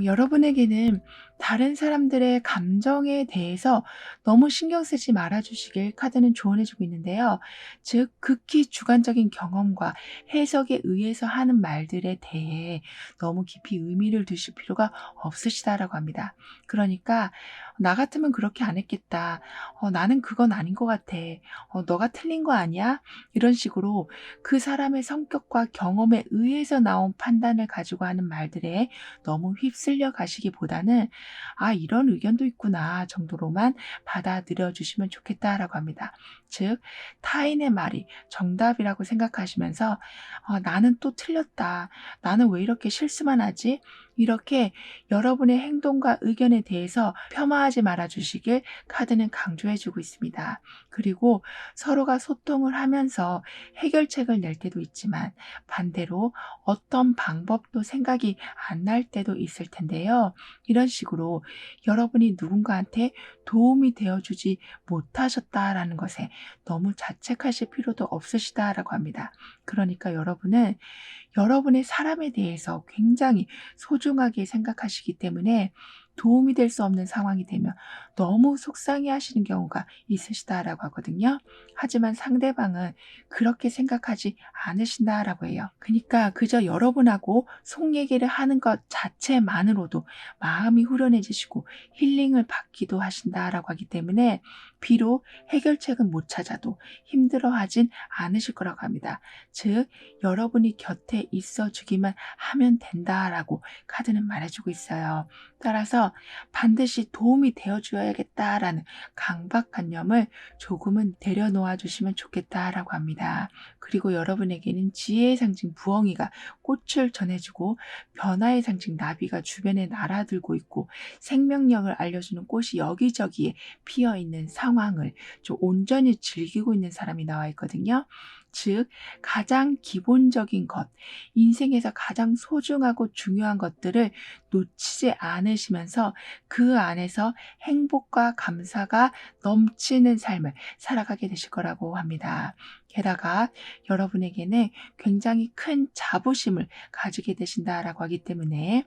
여러분에게는 다른 사람들의 감정에 대해서 너무 신경 쓰지 말아 주시길 카드는 조언해 주고 있는데요. 즉 극히 주관적인 경험과 해석에 의해서 하는 말들에 대해 너무 깊이 의미를 두실 필요가 없으시다라고 합니다. 그러니까 "나 같으면 그렇게 안 했겠다. 나는 그건 아닌 것 같아. 너가 틀린 거 아니야?" 이런 식으로 그 사람의 성격과 경험에 의해서 나온 판단을 가지고 하는 말들에 너무 휩쓸려 가시기보다는 '아 이런 의견도 있구나.' 정도로만 받아들여 주시면 좋겠다라고 합니다. 즉 타인의 말이 정답이라고 생각하시면서 '나는 또 틀렸다. 나는 왜 이렇게 실수만 하지?' 이렇게 여러분의 행동과 의견에 대해서 폄하하지 말아 주시길 카드는 강조해 주고 있습니다. 그리고 서로가 소통을 하면서 해결책을 낼 때도 있지만 반대로 어떤 방법도 생각이 안 날 때도 있을 텐데요. 이런 식으로 여러분이 누군가한테 도움이 되어 주지 못하셨다라는 것에 너무 자책하실 필요도 없으시다라고 합니다. 그러니까 여러분은 여러분의 사람에 대해서 굉장히 소중하게 생각하시기 때문에 도움이 될 수 없는 상황이 되면 너무 속상해하시는 경우가 있으시다라고 하거든요. 하지만 상대방은 그렇게 생각하지 않으신다라고 해요. 그러니까 그저 여러분하고 속 얘기를 하는 것 자체만으로도 마음이 후련해지시고 힐링을 받기도 하신다라고 하기 때문에 비록 해결책은 못 찾아도 힘들어하진 않으실 거라고 합니다. 즉 여러분이 곁에 있어 주기만 하면 된다라고 카드는 말해주고 있어요. 따라서 반드시 도움이 되어 줘야겠다라는 강박관념을 조금은 내려놓아 주시면 좋겠다라고 합니다. 그리고 여러분에게는 지혜의 상징 부엉이가 꽃을 전해주고 변화의 상징 나비가 주변에 날아들고 있고 생명력을 알려주는 꽃이 여기저기에 피어 있는 상황을 좀 온전히 즐기고 있는 사람이 나와 있거든요. 즉 가장 기본적인 것, 인생에서 가장 소중하고 중요한 것들을 놓치지 않으시면서 그 안에서 행복과 감사가 넘치는 삶을 살아가게 되실 거라고 합니다. 게다가 여러분에게는 굉장히 큰 자부심을 가지게 되신다라고 하기 때문에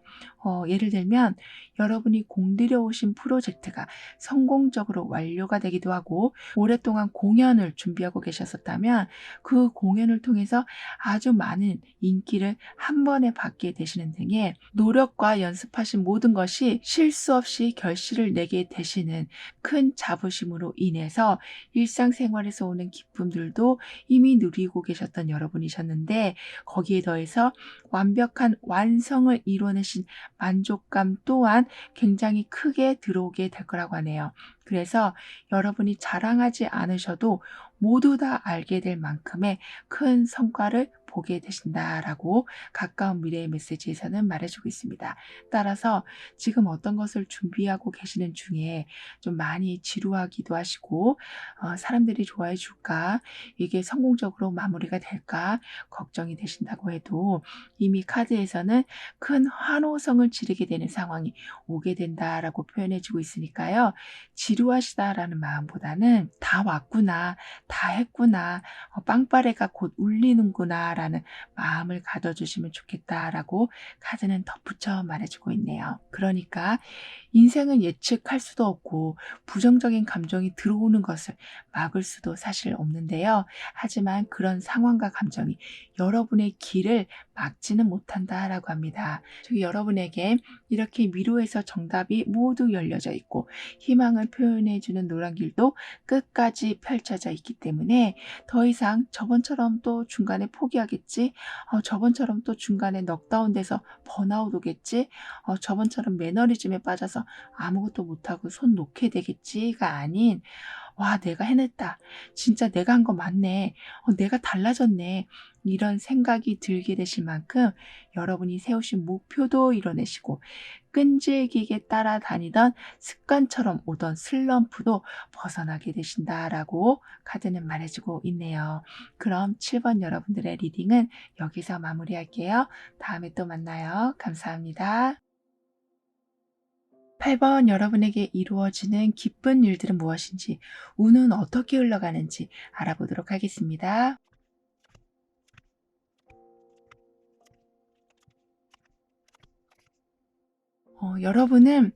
예를 들면 여러분이 공들여 오신 프로젝트가 성공적으로 완료가 되기도 하고 오랫동안 공연을 준비하고 계셨었다면 그 공연을 통해서 아주 많은 인기를 한 번에 받게 되시는 등의 노력과 연습하신 모든 것이 실수 없이 결실을 내게 되시는 큰 자부심으로 인해서 일상생활에서 오는 기쁨들도 이미 누리고 계셨던 여러분이셨는데 거기에 더해서 완벽한 완성을 이뤄내신 만족감 또한 굉장히 크게 들어오게 될 거라고 하네요. 그래서 여러분이 자랑하지 않으셔도 모두 다 알게 될 만큼의 큰 성과를 보게 되신다라고 가까운 미래의 메시지에서는 말해주고 있습니다. 따라서 지금 어떤 것을 준비하고 계시는 중에 좀 많이 지루하기도 하시고 사람들이 좋아해 줄까? 이게 성공적으로 마무리가 될까? 걱정이 되신다고 해도 이미 카드에서는 큰 환호성을 지르게 되는 상황이 오게 된다라고 표현해 주고 있으니까요. 지루하시다라는 마음보다는 '다 왔구나. 다 했구나. 빵빠레가 곧 울리는구나.'라는 마음을 가져 주시면 좋겠다라고 카드는 덧붙여 말해 주고 있네요. 그러니까 인생은 예측할 수도 없고 부정적인 감정이 들어오는 것을 막을 수도 사실 없는데요. 하지만 그런 상황과 감정이 여러분의 길을 막지는 못한다라고 합니다. 즉 여러분에게 이렇게 미로에서 정답이 모두 열려져 있고 희망을 표현해 주는 노란 길도 끝까지 펼쳐져 있기 때문에 더 이상 저번처럼 또 중간에 포기하겠지, 저번처럼 또 중간에 넉다운돼서 번아웃 오겠지, 저번처럼 매너리즘에 빠져서 아무것도 못하고 손 놓게 되겠지가 아닌 '와 내가 해냈다. 진짜 내가 한 거 맞네. 내가 달라졌네.' 이런 생각이 들게 되실 만큼 여러분이 세우신 목표도 이뤄내시고 끈질기게 따라다니던 습관처럼 오던 슬럼프도 벗어나게 되신다라고 카드는 말해주고 있네요. 그럼 7번 여러분들의 리딩은 여기서 마무리할게요. 다음에 또 만나요. 감사합니다. 8번 여러분에게 이루어지는 기쁜 일들은 무엇인지, 운은 어떻게 흘러가는지 알아보도록 하겠습니다. 여러분은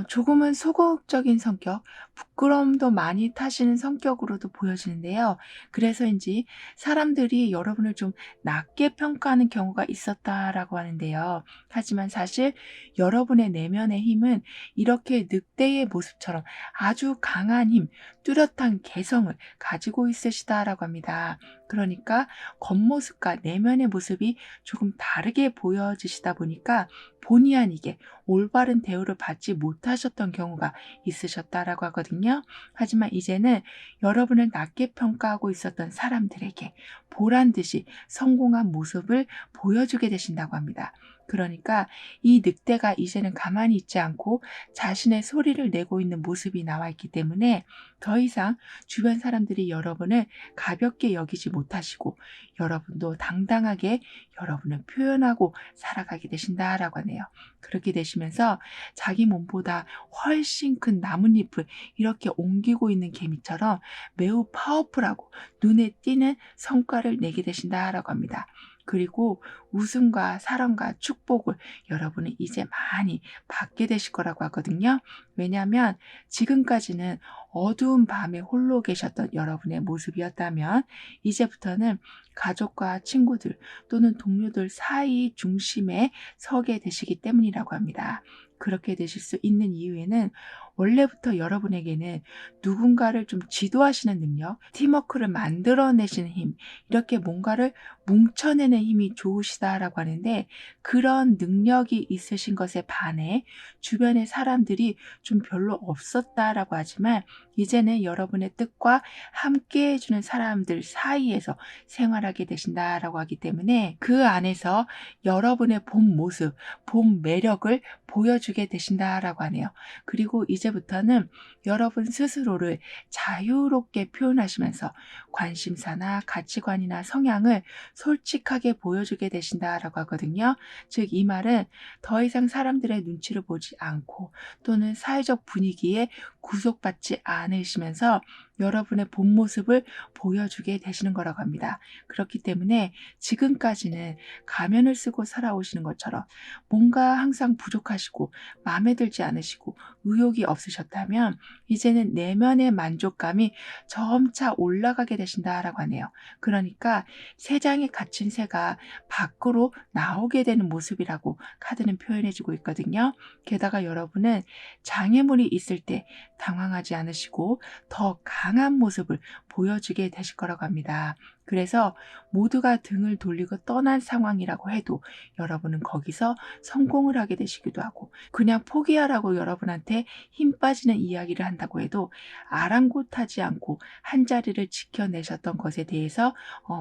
조금은 소극적인 성격, 부끄러움도 많이 타시는 성격으로도 보여지는데요. 그래서인지 사람들이 여러분을 좀 낮게 평가하는 경우가 있었다라고 하는데요. 하지만 사실 여러분의 내면의 힘은 이렇게 늑대의 모습처럼 아주 강한 힘, 뚜렷한 개성을 가지고 있으시다라고 합니다. 그러니까 겉모습과 내면의 모습이 조금 다르게 보여지시다 보니까 본의 아니게 올바른 대우를 받지 못하셨던 경우가 있으셨다라고 하거든요. 하지만 이제는 여러분을 낮게 평가하고 있었던 사람들에게 보란 듯이 성공한 모습을 보여주게 되신다고 합니다. 그러니까 이 늑대가 이제는 가만히 있지 않고 자신의 소리를 내고 있는 모습이 나와 있기 때문에 더 이상 주변 사람들이 여러분을 가볍게 여기지 못하시고 여러분도 당당하게 여러분을 표현하고 살아가게 되신다라고 하네요. 그렇게 되시면서 자기 몸보다 훨씬 큰 나뭇잎을 이렇게 옮기고 있는 개미처럼 매우 파워풀하고 눈에 띄는 성과를 내게 되신다라고 합니다. 그리고 웃음과 사랑과 축복을 여러분은 이제 많이 받게 되실 거라고 하거든요. 왜냐하면 지금까지는 어두운 밤에 홀로 계셨던 여러분의 모습이었다면 이제부터는 가족과 친구들 또는 동료들 사이 중심에 서게 되시기 때문이라고 합니다. 그렇게 되실 수 있는 이유에는 원래부터 여러분에게는 누군가를 좀 지도하시는 능력, 팀워크를 만들어내시는 힘, 이렇게 뭔가를 뭉쳐내는 힘이 좋으시다라고 하는데 그런 능력이 있으신 것에 반해 주변의 사람들이 좀 별로 없었다라고 하지만 이제는 여러분의 뜻과 함께 해주는 사람들 사이에서 생활하게 되신다라고 하기 때문에 그 안에서 여러분의 본 모습, 본 매력을 보여주게 되신다라고 하네요. 그리고 이제부터는 여러분 스스로를 자유롭게 표현하시면서 관심사나 가치관이나 성향을 솔직하게 보여주게 되신다라고 하거든요. 즉, 이 말은 더 이상 사람들의 눈치를 보지 않고 또는 사회적 분위기에 구속받지 않으시면서 여러분의 본 모습을 보여주게 되시는 거라고 합니다. 그렇기 때문에 지금까지는 가면을 쓰고 살아오시는 것처럼 뭔가 항상 부족하시고 마음에 들지 않으시고 의욕이 없으셨다면 이제는 내면의 만족감이 점차 올라가게 되신다라고 하네요. 그러니까 새 장에 갇힌 새가 밖으로 나오게 되는 모습이라고 카드는 표현해주고 있거든요. 게다가 여러분은 장애물이 있을 때 당황하지 않으시고 더 강한 모습을 보여주게 되실 거라고 합니다. 그래서 모두가 등을 돌리고 떠난 상황이라고 해도 여러분은 거기서 성공을 하게 되시기도 하고 그냥 포기하라고 여러분한테 힘 빠지는 이야기를 한다고 해도 아랑곳하지 않고 한 자리를 지켜내셨던 것에 대해서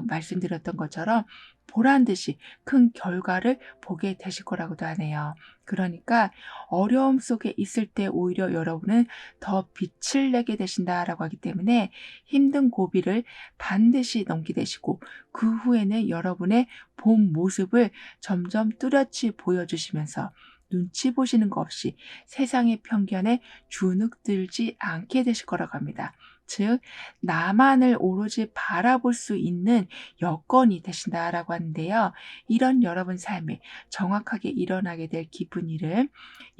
말씀드렸던 것처럼 보란 듯이 큰 결과를 보게 되실 거라고도 하네요. 그러니까 어려움 속에 있을 때 오히려 여러분은 더 빛을 내게 되신다라고 하기 때문에 힘든 고비를 반드시 넘기되시고 그 후에는 여러분의 본 모습을 점점 뚜렷이 보여주시면서 눈치 보시는 거 없이 세상의 편견에 주눅들지 않게 되실 거라고 합니다. 즉, 나만을 오로지 바라볼 수 있는 여건이 되신다라고 하는데요. 이런 여러분 삶에 정확하게 일어나게 될 기쁜 일은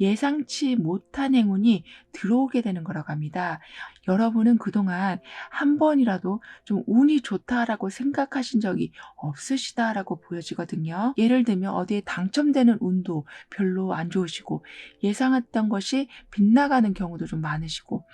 예상치 못한 행운이 들어오게 되는 거라고 합니다. 여러분은 그동안 한 번이라도 좀 운이 좋다라고 생각하신 적이 없으시다라고 보여지거든요. 예를 들면 어디에 당첨되는 운도 별로 안 좋으시고 예상했던 것이 빗나가는 경우도 좀 많으시고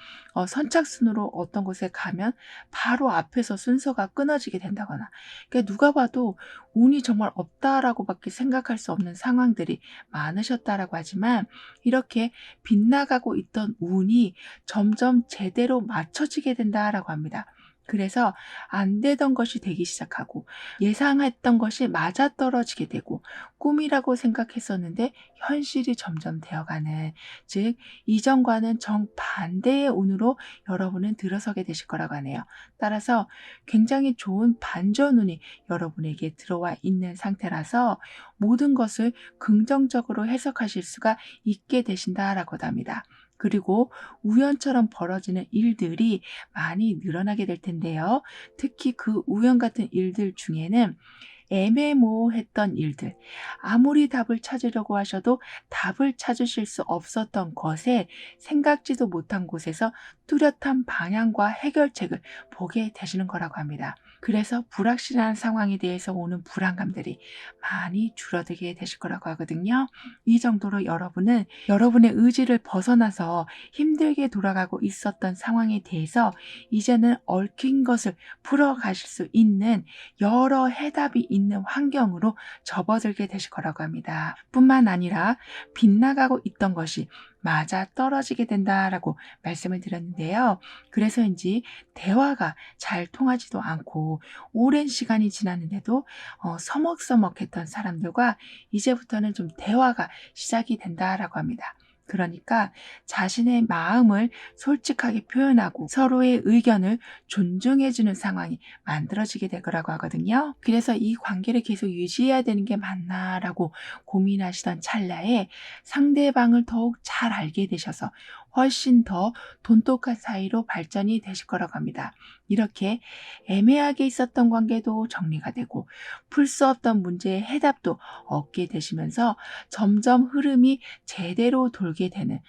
선착순으로 어떤 곳에 가면 바로 앞에서 순서가 끊어지게 된다거나, 그러니까 누가 봐도 운이 정말 없다라고밖에 생각할 수 없는 상황들이 많으셨다라고 하지만, 이렇게 빗나가고 있던 운이 점점 제대로 맞춰지게 된다라고 합니다. 그래서 안 되던 것이 되기 시작하고, 예상했던 것이 맞아떨어지게 되고, 꿈이라고 생각했었는데 현실이 점점 되어가는, 즉 이전과는 정반대의 운으로 여러분은 들어서게 되실 거라고 하네요. 따라서 굉장히 좋은 반전운이 여러분에게 들어와 있는 상태라서 모든 것을 긍정적으로 해석하실 수가 있게 되신다라고 합니다. 그리고 우연처럼 벌어지는 일들이 많이 늘어나게 될 텐데요. 특히 그 우연 같은 일들 중에는 애매모호했던 일들, 아무리 답을 찾으려고 하셔도 답을 찾으실 수 없었던 것에 생각지도 못한 곳에서 뚜렷한 방향과 해결책을 보게 되시는 거라고 합니다. 그래서 불확실한 상황에 대해서 오는 불안감들이 많이 줄어들게 되실 거라고 하거든요. 이 정도로 여러분은 여러분의 의지를 벗어나서 힘들게 돌아가고 있었던 상황에 대해서 이제는 얽힌 것을 풀어가실 수 있는 여러 해답이 있는 환경으로 접어들게 되실 거라고 합니다. 뿐만 아니라 빗나가고 있던 것이 맞아 떨어지게 된다라고 말씀을 드렸는데요. 그래서인지 대화가 잘 통하지도 않고 오랜 시간이 지났는데도 서먹서먹했던 사람들과 이제부터는 좀 대화가 시작이 된다라고 합니다. 그러니까 자신의 마음을 솔직하게 표현하고 서로의 의견을 존중해주는 상황이 만들어지게 될 거라고 하거든요. 그래서 이 관계를 계속 유지해야 되는 게 맞나라고 고민하시던 찰나에 상대방을 더욱 잘 알게 되셔서 훨씬 더 돈독한 사이로 발전이 되실 거라고 합니다. 이렇게 애매하게 있었던 관계도 정리가 되고 풀 수 없던 문제의 해답도 얻게 되시면서 점점 흐름이 제대로 돌게 되는,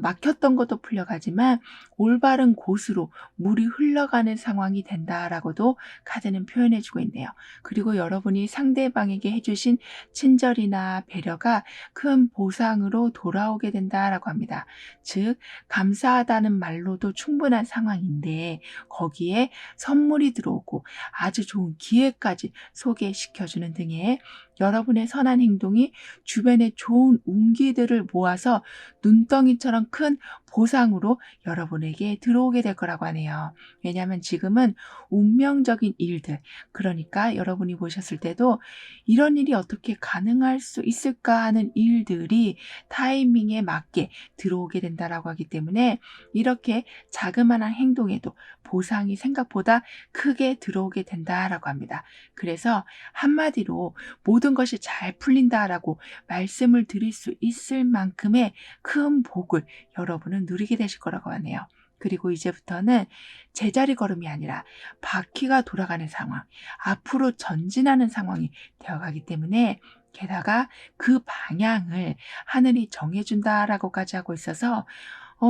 막혔던 것도 풀려가지만 올바른 곳으로 물이 흘러가는 상황이 된다라고도 카드는 표현해주고 있네요. 그리고 여러분이 상대방에게 해주신 친절이나 배려가 큰 보상으로 돌아오게 된다라고 합니다. 즉 감사하다는 말로도 충분한 상황인데 거기에 선물이 들어오고 아주 좋은 기회까지 소개시켜주는 등의 여러분의 선한 행동이 주변에 좋은 운기들을 모아서 눈덩이처럼 큰 보상으로 여러분에게 들어오게 될 거라고 하네요. 왜냐하면 지금은 운명적인 일들, 그러니까 여러분이 보셨을 때도 이런 일이 어떻게 가능할 수 있을까 하는 일들이 타이밍에 맞게 들어오게 된다라고 하기 때문에 이렇게 자그마한 행동에도 보상이 생각보다 크게 들어오게 된다라고 합니다. 그래서 한마디로 모든 것이 잘 풀린다라고 말씀을 드릴 수 있을 만큼의 큰 복을 여러분은 누리게 되실 거라고 하네요. 그리고 이제부터는 제자리 걸음이 아니라 바퀴가 돌아가는 상황, 앞으로 전진하는 상황이 되어가기 때문에 게다가 그 방향을 하늘이 정해준다라고까지 하고 있어서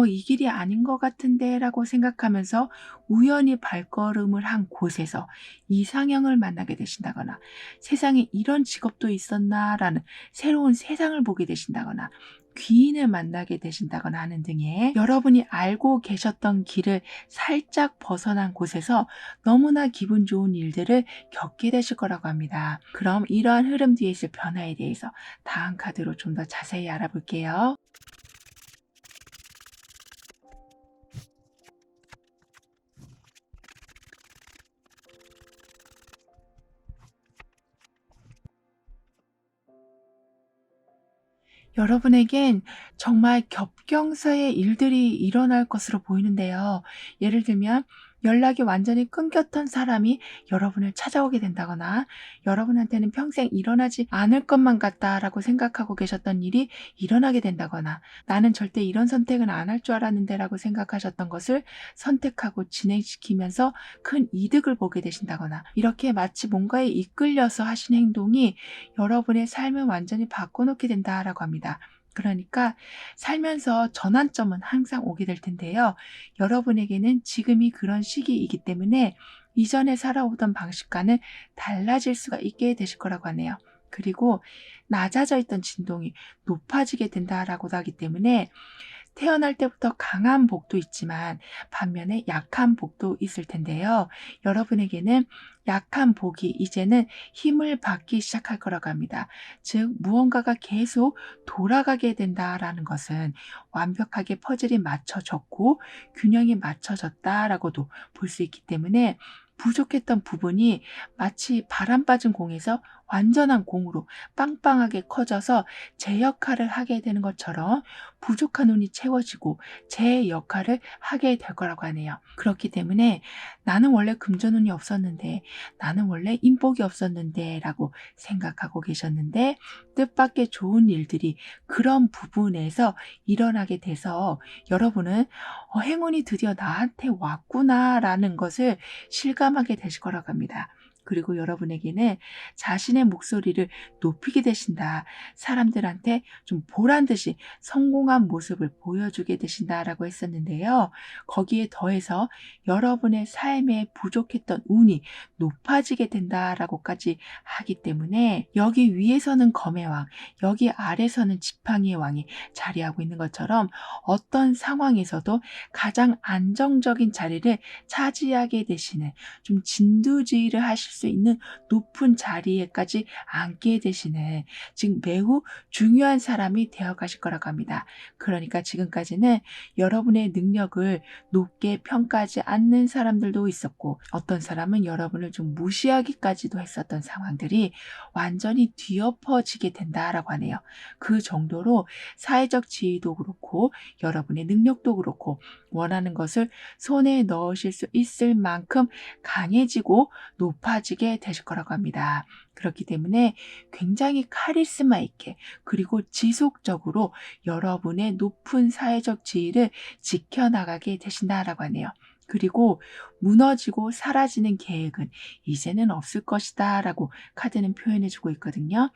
이 길이 아닌 것 같은데 라고 생각하면서 우연히 발걸음을 한 곳에서 이상형을 만나게 되신다거나 세상에 이런 직업도 있었나 라는 새로운 세상을 보게 되신다거나 귀인을 만나게 되신다거나 하는 등의 여러분이 알고 계셨던 길을 살짝 벗어난 곳에서 너무나 기분 좋은 일들을 겪게 되실 거라고 합니다. 그럼 이러한 흐름 뒤에 있을 변화에 대해서 다음 카드로 좀 더 자세히 알아볼게요. 여러분에겐 정말 겹경사의 일들이 일어날 것으로 보이는데요. 예를 들면 연락이 완전히 끊겼던 사람이 여러분을 찾아오게 된다거나 여러분한테는 평생 일어나지 않을 것만 같다라고 생각하고 계셨던 일이 일어나게 된다거나 나는 절대 이런 선택은 안 할 줄 알았는데 라고 생각하셨던 것을 선택하고 진행시키면서 큰 이득을 보게 되신다거나 이렇게 마치 뭔가에 이끌려서 하신 행동이 여러분의 삶을 완전히 바꿔놓게 된다라고 합니다. 그러니까 살면서 전환점은 항상 오게 될 텐데요. 여러분에게는 지금이 그런 시기이기 때문에 이전에 살아오던 방식과는 달라질 수가 있게 되실 거라고 하네요. 그리고 낮아져 있던 진동이 높아지게 된다라고도 하기 때문에 태어날 때부터 강한 복도 있지만 반면에 약한 복도 있을 텐데요. 여러분에게는 약한 복이 이제는 힘을 받기 시작할 거라고 합니다. 즉, 무언가가 계속 돌아가게 된다라는 것은 완벽하게 퍼즐이 맞춰졌고 균형이 맞춰졌다라고도 볼 수 있기 때문에 부족했던 부분이 마치 바람 빠진 공에서 완전한 공으로 빵빵하게 커져서 제 역할을 하게 되는 것처럼 부족한 운이 채워지고 제 역할을 하게 될 거라고 하네요. 그렇기 때문에 나는 원래 금전운이 없었는데, 나는 원래 인복이 없었는데 라고 생각하고 계셨는데, 뜻밖의 좋은 일들이 그런 부분에서 일어나게 돼서 여러분은 행운이 드디어 나한테 왔구나라는 것을 실감하게 되실 거라고 합니다. 그리고 여러분에게는 자신의 목소리를 높이게 되신다. 사람들한테 좀 보란 듯이 성공한 모습을 보여주게 되신다라고 했었는데요. 거기에 더해서 여러분의 삶에 부족했던 운이 높아지게 된다라고까지 하기 때문에 여기 위에서는 검의 왕, 여기 아래서는 지팡이의 왕이 자리하고 있는 것처럼 어떤 상황에서도 가장 안정적인 자리를 차지하게 되시는, 좀 진두지휘를 하실 수 있는 높은 자리에까지 앉게 되시는, 지금 매우 중요한 사람이 되어 가실 거라고 합니다. 그러니까 지금까지는 여러분의 능력을 높게 평가하지 않는 사람들도 있었고, 어떤 사람은 여러분을 좀 무시하기까지도 했었던 상황들이 완전히 뒤엎어지게 된다라고 하네요. 그 정도로 사회적 지위도 그렇고 여러분의 능력도 그렇고 원하는 것을 손에 넣으실 수 있을 만큼 강해지고 높아지게 되실 거라고 합니다. 그렇기 때문에 굉장히 카리스마 있게, 그리고 지속적으로 여러분의 높은 사회적 지위를 지켜나가게 되신다라고 하네요. 그리고 무너지고 사라지는 계획은 이제는 없을 것이다 라고 카드는 표현해주고 있거든요.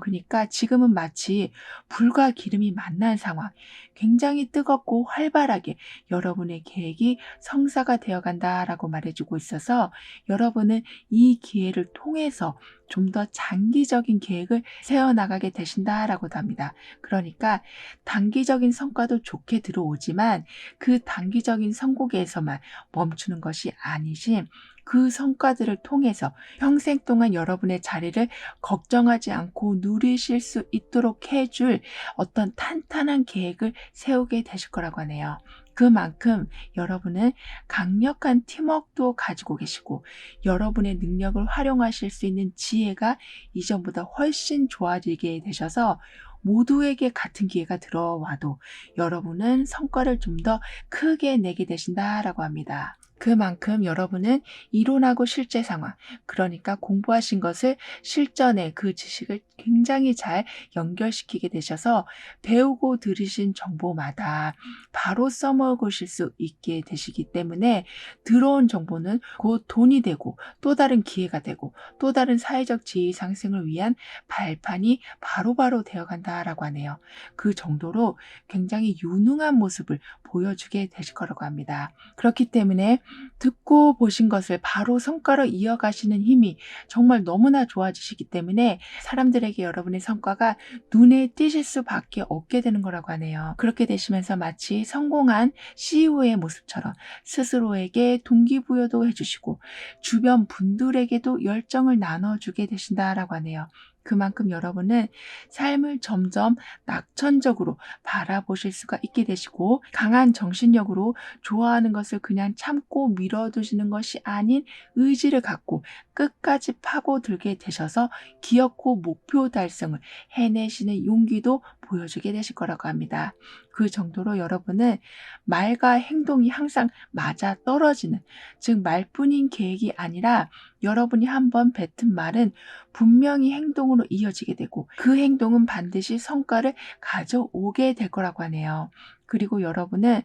그러니까 지금은 마치 불과 기름이 만난 상황, 굉장히 뜨겁고 활발하게 여러분의 계획이 성사가 되어간다라고 말해주고 있어서 여러분은 이 기회를 통해서 좀 더 장기적인 계획을 세워나가게 되신다라고도 합니다. 그러니까 단기적인 성과도 좋게 들어오지만 그 단기적인 성공에서만 멈추는 것이 아니신, 그 성과들을 통해서 평생 동안 여러분의 자리를 걱정하지 않고 누리실 수 있도록 해줄 어떤 탄탄한 계획을 세우게 되실 거라고 하네요. 그만큼 여러분은 강력한 팀워크도 가지고 계시고 여러분의 능력을 활용하실 수 있는 지혜가 이전보다 훨씬 좋아지게 되셔서 모두에게 같은 기회가 들어와도 여러분은 성과를 좀 더 크게 내게 되신다라고 합니다. 그만큼 여러분은 이론하고 실제 상황, 그러니까 공부하신 것을 실전에 그 지식을 굉장히 잘 연결시키게 되셔서 배우고 들으신 정보마다 바로 써먹으실 수 있게 되시기 때문에 들어온 정보는 곧 돈이 되고 또 다른 기회가 되고 또 다른 사회적 지위 상승을 위한 발판이 바로바로 되어간다라고 하네요. 그 정도로 굉장히 유능한 모습을 보여주게 되실 거라고 합니다. 그렇기 때문에 듣고 보신 것을 바로 성과로 이어가시는 힘이 정말 너무나 좋아지시기 때문에 사람들에게 여러분의 성과가 눈에 띄실 수밖에 없게 되는 거라고 하네요. 그렇게 되시면서 마치 성공한 CEO의 모습처럼 스스로에게 동기부여도 해주시고 주변 분들에게도 열정을 나눠주게 되신다라고 하네요. 그만큼 여러분은 삶을 점점 낙천적으로 바라보실 수가 있게 되시고 강한 정신력으로 좋아하는 것을 그냥 참고 밀어두시는 것이 아닌 의지를 갖고 끝까지 파고들게 되셔서 기어코 목표 달성을 해내시는 용기도 보여주게 되실 거라고 합니다. 그 정도로 여러분은 말과 행동이 항상 맞아 떨어지는, 즉 말뿐인 계획이 아니라 여러분이 한번 뱉은 말은 분명히 행동으로 이어지게 되고 그 행동은 반드시 성과를 가져오게 될 거라고 하네요. 그리고 여러분은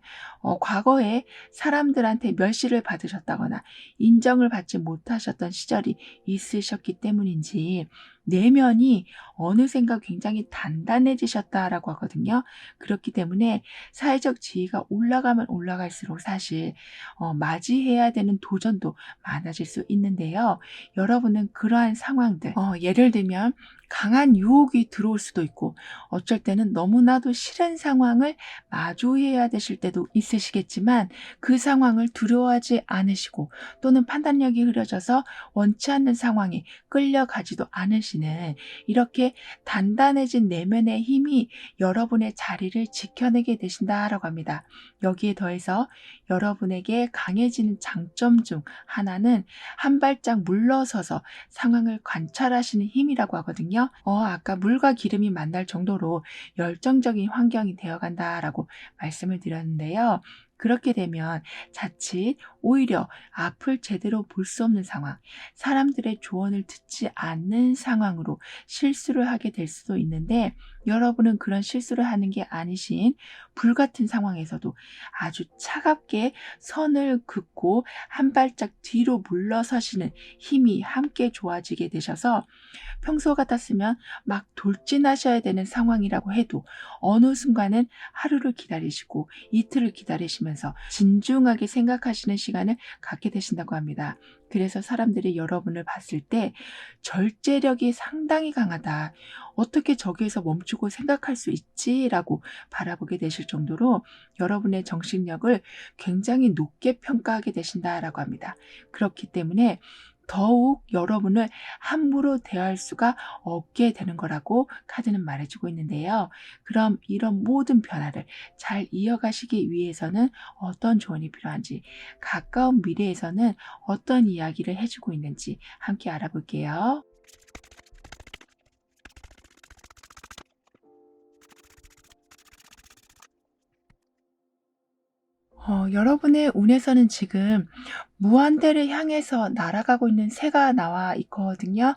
과거에 사람들한테 멸시를 받으셨다거나 인정을 받지 못하셨던 시절이 있으셨기 때문인지 내면이 어느샌가 굉장히 단단해지셨다라고 하거든요. 그렇기 때문에 사회적 지위가 올라가면 올라갈수록 사실 맞이해야 되는 도전도 많아질 수 있는데요. 여러분은 그러한 상황들, 예를 들면 강한 유혹이 들어올 수도 있고 어쩔 때는 너무나도 싫은 상황을 마주해야 되실 때도 있으시겠지만 그 상황을 두려워하지 않으시고 또는 판단력이 흐려져서 원치 않는 상황에 끌려가지도 않으시는 이렇게 단단해진 내면의 힘이 여러분의 자리를 지켜내게 되신다라고 합니다. 여기에 더해서 여러분에게 강해지는 장점 중 하나는 한 발짝 물러서서 상황을 관찰하시는 힘이라고 하거든요. 아까 물과 기름이 만날 정도로 열정적인 환경이 되어간다라고 말씀을 드렸는데요. 그렇게 되면 자칫 오히려 앞을 제대로 볼 수 없는 상황, 사람들의 조언을 듣지 않는 상황으로 실수를 하게 될 수도 있는데 여러분은 그런 실수를 하는 게 아니신 불같은 상황에서도 아주 차갑게 선을 긋고 한 발짝 뒤로 물러서시는 힘이 함께 좋아지게 되셔서 평소 같았으면 막 돌진하셔야 되는 상황이라고 해도 어느 순간은 하루를 기다리시고 이틀을 기다리시면서 진중하게 생각하시는 시간을 갖게 되신다고 합니다. 그래서 사람들이 여러분을 봤을 때 절제력이 상당히 강하다. 어떻게 저기에서 멈추고 생각할 수 있지? 라고 바라보게 되실 정도로 여러분의 정신력을 굉장히 높게 평가하게 되신다라고 합니다. 그렇기 때문에 더욱 여러분을 함부로 대할 수가 없게 되는 거라고 카드는 말해주고 있는데요. 그럼 이런 모든 변화를 잘 이어가시기 위해서는 어떤 조언이 필요한지, 가까운 미래에서는 어떤 이야기를 해주고 있는지 함께 알아볼게요. 여러분의 운에서는 지금 무한대를 향해서 날아가고 있는 새가 나와 있거든요.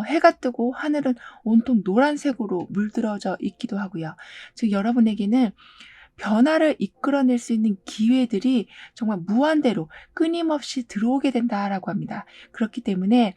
해가 뜨고 하늘은 온통 노란색으로 물들어져 있기도 하고요. 즉 여러분에게는 변화를 이끌어낼 수 있는 기회들이 정말 무한대로 끊임없이 들어오게 된다라고 합니다. 그렇기 때문에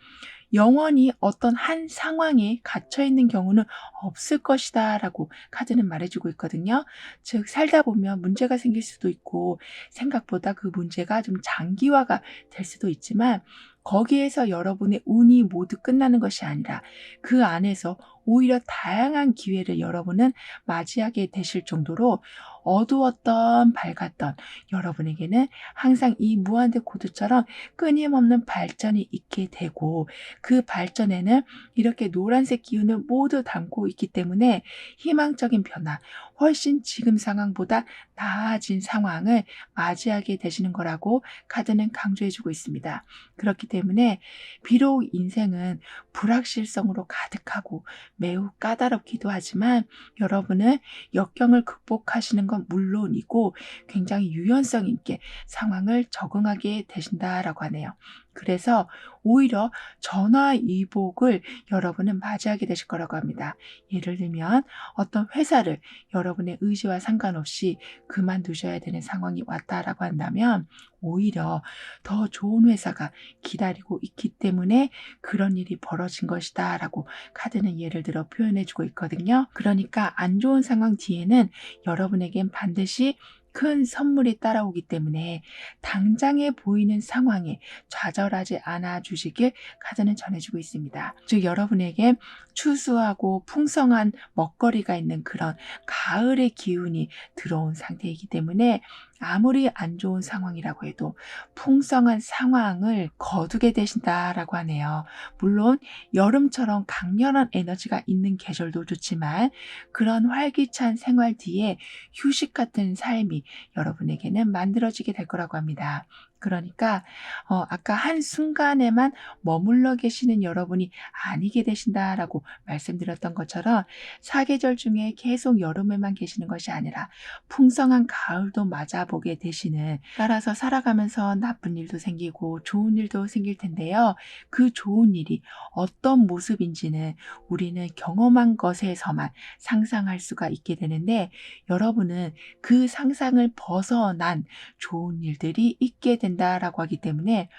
영원히 어떤 한 상황에 갇혀 있는 경우는 없을 것이다라고 카드는 말해주고 있거든요. 즉 살다 보면 문제가 생길 수도 있고 생각보다 그 문제가 좀 장기화가 될 수도 있지만 거기에서 여러분의 운이 모두 끝나는 것이 아니라 그 안에서 오히려 다양한 기회를 여러분은 맞이하게 되실 정도로 어두웠던 밝았던 여러분에게는 항상 이 무한대 코드처럼 끊임없는 발전이 있게 되고 그 발전에는 이렇게 노란색 기운을 모두 담고 있기 때문에 희망적인 변화, 훨씬 지금 상황보다 나아진 상황을 맞이하게 되시는 거라고 카드는 강조해주고 있습니다. 그렇기 때문에 비록 인생은 불확실성으로 가득하고 매우 까다롭기도 하지만 여러분은 역경을 극복하시는 건 물론이고 굉장히 유연성 있게 상황을 적응하게 되신다라고 하네요. 그래서 오히려 전화위복을 여러분은 맞이하게 되실 거라고 합니다. 예를 들면 어떤 회사를 여러분의 의지와 상관없이 그만두셔야 되는 상황이 왔다라고 한다면 오히려 더 좋은 회사가 기다리고 있기 때문에 그런 일이 벌어진 것이다 라고 카드는 예를 들어 표현해 주고 있거든요. 그러니까 안 좋은 상황 뒤에는 여러분에겐 반드시 큰 선물이 따라오기 때문에 당장에 보이는 상황에 좌절하지 않아 주시길 카드는 전해주고 있습니다. 즉 여러분에게 추수하고 풍성한 먹거리가 있는 그런 가을의 기운이 들어온 상태이기 때문에 아무리 안 좋은 상황이라고 해도 풍성한 상황을 거두게 되신다라고 하네요. 물론 여름처럼 강렬한 에너지가 있는 계절도 좋지만 그런 활기찬 생활 뒤에 휴식 같은 삶이 여러분에게는 만들어지게 될 거라고 합니다. 그러니까 아까 한순간에만 머물러 계시는 여러분이 아니게 되신다라고 말씀드렸던 것처럼 사계절 중에 계속 여름에만 계시는 것이 아니라 풍성한 가을도 맞아보게 되시는, 따라서 살아가면서 나쁜 일도 생기고 좋은 일도 생길 텐데요. 그 좋은 일이 어떤 모습인지는 우리는 경험한 것에서만 상상할 수가 있게 되는데 여러분은 그 상상을 벗어난 좋은 일들이 있게 된다라고 하기 때문에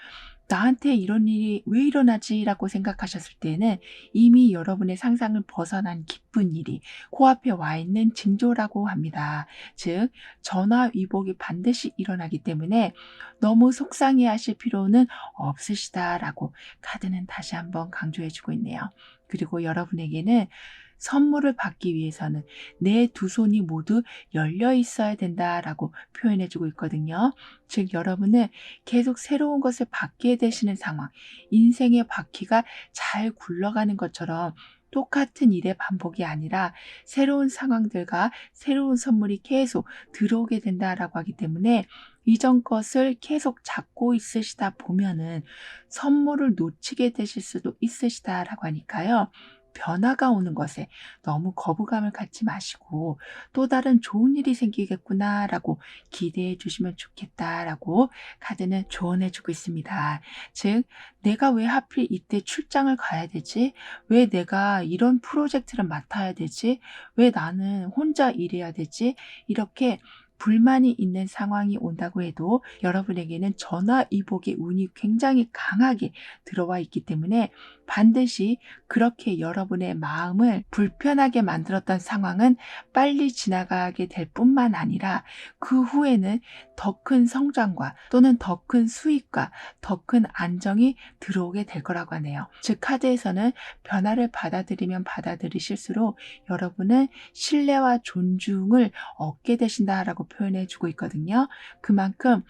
나한테 이런 일이 왜 일어나지라고 생각하셨을 때는 이미 여러분의 상상을 벗어난 기쁜 일이 코앞에 와 있는 징조라고 합니다. 즉, 전화위복이 반드시 일어나기 때문에 너무 속상해 하실 필요는 없으시다라고 카드는 다시 한번 강조해 주고 있네요. 그리고 여러분에게는 선물을 받기 위해서는 내 두 손이 모두 열려 있어야 된다라고 표현해 주고 있거든요. 즉, 여러분은 계속 새로운 것을 받게 되시는 상황, 인생의 바퀴가 잘 굴러가는 것처럼 똑같은 일의 반복이 아니라 새로운 상황들과 새로운 선물이 계속 들어오게 된다라고 하기 때문에 이전 것을 계속 잡고 있으시다 보면은 선물을 놓치게 되실 수도 있으시다라고 하니까요. 변화가 오는 것에 너무 거부감을 갖지 마시고 또 다른 좋은 일이 생기겠구나라고 기대해 주시면 좋겠다라고 카드는 조언해 주고 있습니다. 즉, 내가 왜 하필 이때 출장을 가야 되지? 왜 내가 이런 프로젝트를 맡아야 되지? 왜 나는 혼자 일해야 되지? 이렇게 불만이 있는 상황이 온다고 해도 여러분에게는 전화위복의 운이 굉장히 강하게 들어와 있기 때문에 반드시 그렇게 여러분의 마음을 불편하게 만들었던 상황은 빨리 지나가게 될 뿐만 아니라 그 후에는 더 큰 성장과 또는 더 큰 수익과 더 큰 안정이 들어오게 될 거라고 하네요. 즉, 카드에서는 변화를 받아들이면 받아들이실수록 여러분은 신뢰와 존중을 얻게 되신다라고 표현해 주고 있거든요. 그만큼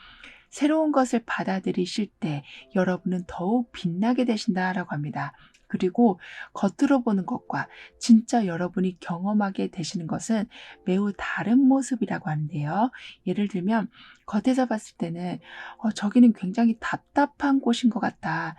새로운 것을 받아들이실 때 여러분은 더욱 빛나게 되신다라고 합니다. 그리고 겉으로 보는 것과 진짜 여러분이 경험하게 되시는 것은 매우 다른 모습이라고 하는데요. 예를 들면 겉에서 봤을 때는 저기는 굉장히 답답한 곳인 것 같다.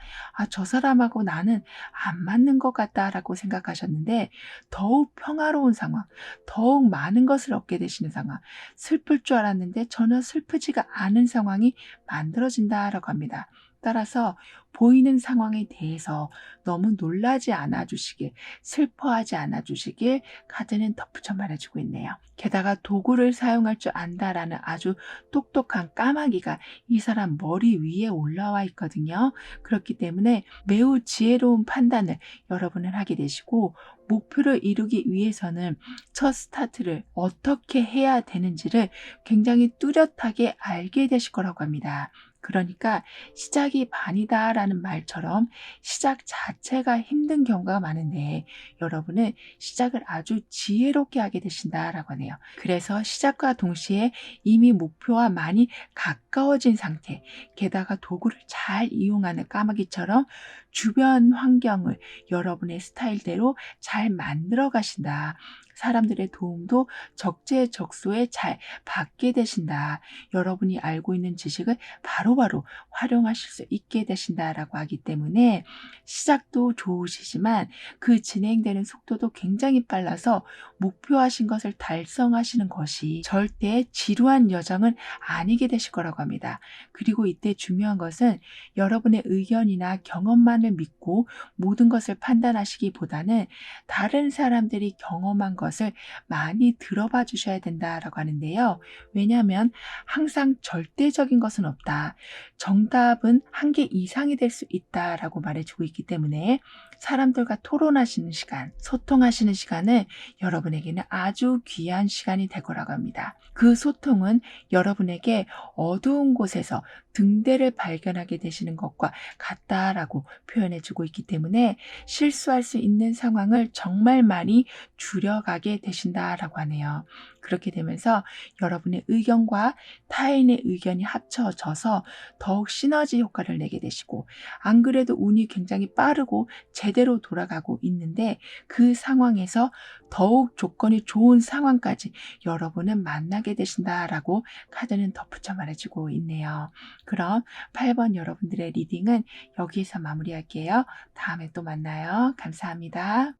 저 사람하고 나는 안 맞는 것 같다라고 생각하셨는데 더욱 평화로운 상황, 더욱 많은 것을 얻게 되시는 상황, 슬플 줄 알았는데 전혀 슬프지가 않은 상황이 만들어진다라고 합니다. 따라서 보이는 상황에 대해서 너무 놀라지 않아 주시길, 슬퍼하지 않아 주시길 카드는 덧붙여 말해주고 있네요. 게다가 도구를 사용할 줄 안다라는 아주 똑똑한 까마귀가 이 사람 머리 위에 올라와 있거든요. 그렇기 때문에 매우 지혜로운 판단을 여러분은 하게 되시고 목표를 이루기 위해서는 첫 스타트를 어떻게 해야 되는지를 굉장히 뚜렷하게 알게 되실 거라고 합니다. 그러니까 시작이 반이다라는 말처럼 시작 자체가 힘든 경우가 많은데 여러분은 시작을 아주 지혜롭게 하게 되신다라고 하네요. 그래서 시작과 동시에 이미 목표와 많이 가까워진 상태, 게다가 도구를 잘 이용하는 까마귀처럼 주변 환경을 여러분의 스타일대로 잘 만들어 가신다. 사람들의 도움도 적재적소에 잘 받게 되신다. 여러분이 알고 있는 지식을 바로바로 활용하실 수 있게 되신다라고 하기 때문에 시작도 좋으시지만 그 진행되는 속도도 굉장히 빨라서 목표하신 것을 달성하시는 것이 절대 지루한 여정은 아니게 되실 거라고 합니다. 그리고 이때 중요한 것은 여러분의 의견이나 경험만을 믿고 모든 것을 판단하시기보다는 다른 사람들이 경험한 것을 많이 들어봐 주셔야 된다라고 하는데요. 왜냐하면 항상 절대적인 것은 없다. 정답은 한 개 이상이 될 수 있다라고 말해주고 있기 때문에 사람들과 토론하시는 시간, 소통하시는 시간은 여러분에게는 아주 귀한 시간이 될 거라고 합니다. 그 소통은 여러분에게 어두운 곳에서 등대를 발견하게 되시는 것과 같다라고 표현해주고 있기 때문에 실수할 수 있는 상황을 정말 많이 줄여가게 되신다라고 하네요. 그렇게 되면서 여러분의 의견과 타인의 의견이 합쳐져서 더욱 시너지 효과를 내게 되시고 안 그래도 운이 굉장히 빠르고 제대로 돌아가고 있는데 그 상황에서 더욱 조건이 좋은 상황까지 여러분은 만나게 되신다라고 카드는 덧붙여 말해주고 있네요. 그럼 8번 여러분들의 리딩은 여기에서 마무리할게요. 다음에 또 만나요. 감사합니다.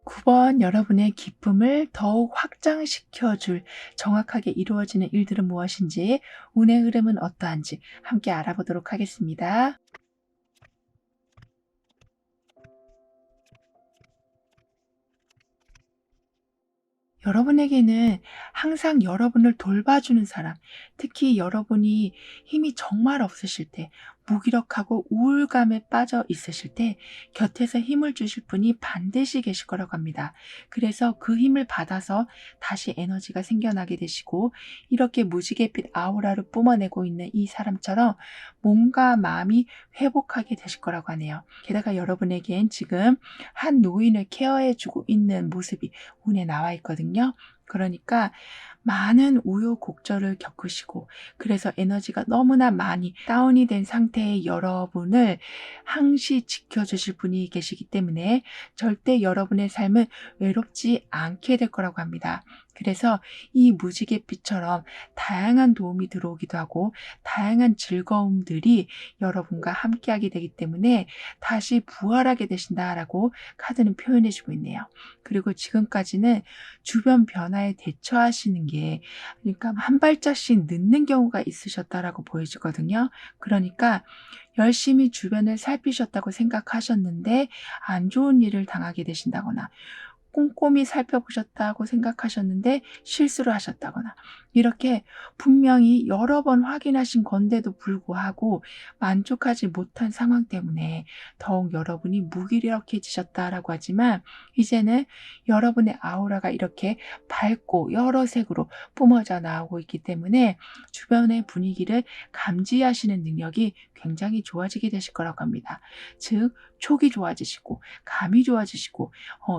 9번 여러분의 기쁨을 더욱 확장시켜 줄 정확하게 이루어지는 일들은 무엇인지, 운의 흐름은 어떠한지 함께 알아보도록 하겠습니다. 여러분에게는 항상 여러분을 돌봐주는 사람, 특히 여러분이 힘이 정말 없으실 때, 무기력하고 우울감에 빠져 있으실 때 곁에서 힘을 주실 분이 반드시 계실 거라고 합니다. 그래서 그 힘을 받아서 다시 에너지가 생겨나게 되시고, 이렇게 무지갯빛 아우라를 뿜어내고 있는 이 사람처럼 몸과 마음이 회복하게 되실 거라고 하네요. 게다가 여러분에겐 지금 한 노인을 케어해주고 있는 모습이 운에 나와 있거든요. 그러니까 많은 우여곡절을 겪으시고, 그래서 에너지가 너무나 많이 다운이 된 상태의 여러분을 항시 지켜주실 분이 계시기 때문에 절대 여러분의 삶은 외롭지 않게 될 거라고 합니다. 그래서 이 무지갯빛처럼 다양한 도움이 들어오기도 하고 다양한 즐거움들이 여러분과 함께하게 되기 때문에 다시 부활하게 되신다라고 카드는 표현해 주고 있네요. 그리고 지금까지는 주변 변화에 대처하시는 게, 그러니까 한 발짝씩 늦는 경우가 있으셨다라고 보여지거든요. 그러니까 열심히 주변을 살피셨다고 생각하셨는데 안 좋은 일을 당하게 되신다거나, 꼼꼼히 살펴보셨다고 생각하셨는데 실수를 하셨다거나, 이렇게 분명히 여러 번 확인하신 건데도 불구하고 만족하지 못한 상황 때문에 더욱 여러분이 무기력해지셨다라고 하지만, 이제는 여러분의 아우라가 이렇게 밝고 여러 색으로 뿜어져 나오고 있기 때문에 주변의 분위기를 감지하시는 능력이 굉장히 좋아지게 되실 거라고 합니다. 즉, 촉이 좋아지시고 감이 좋아지시고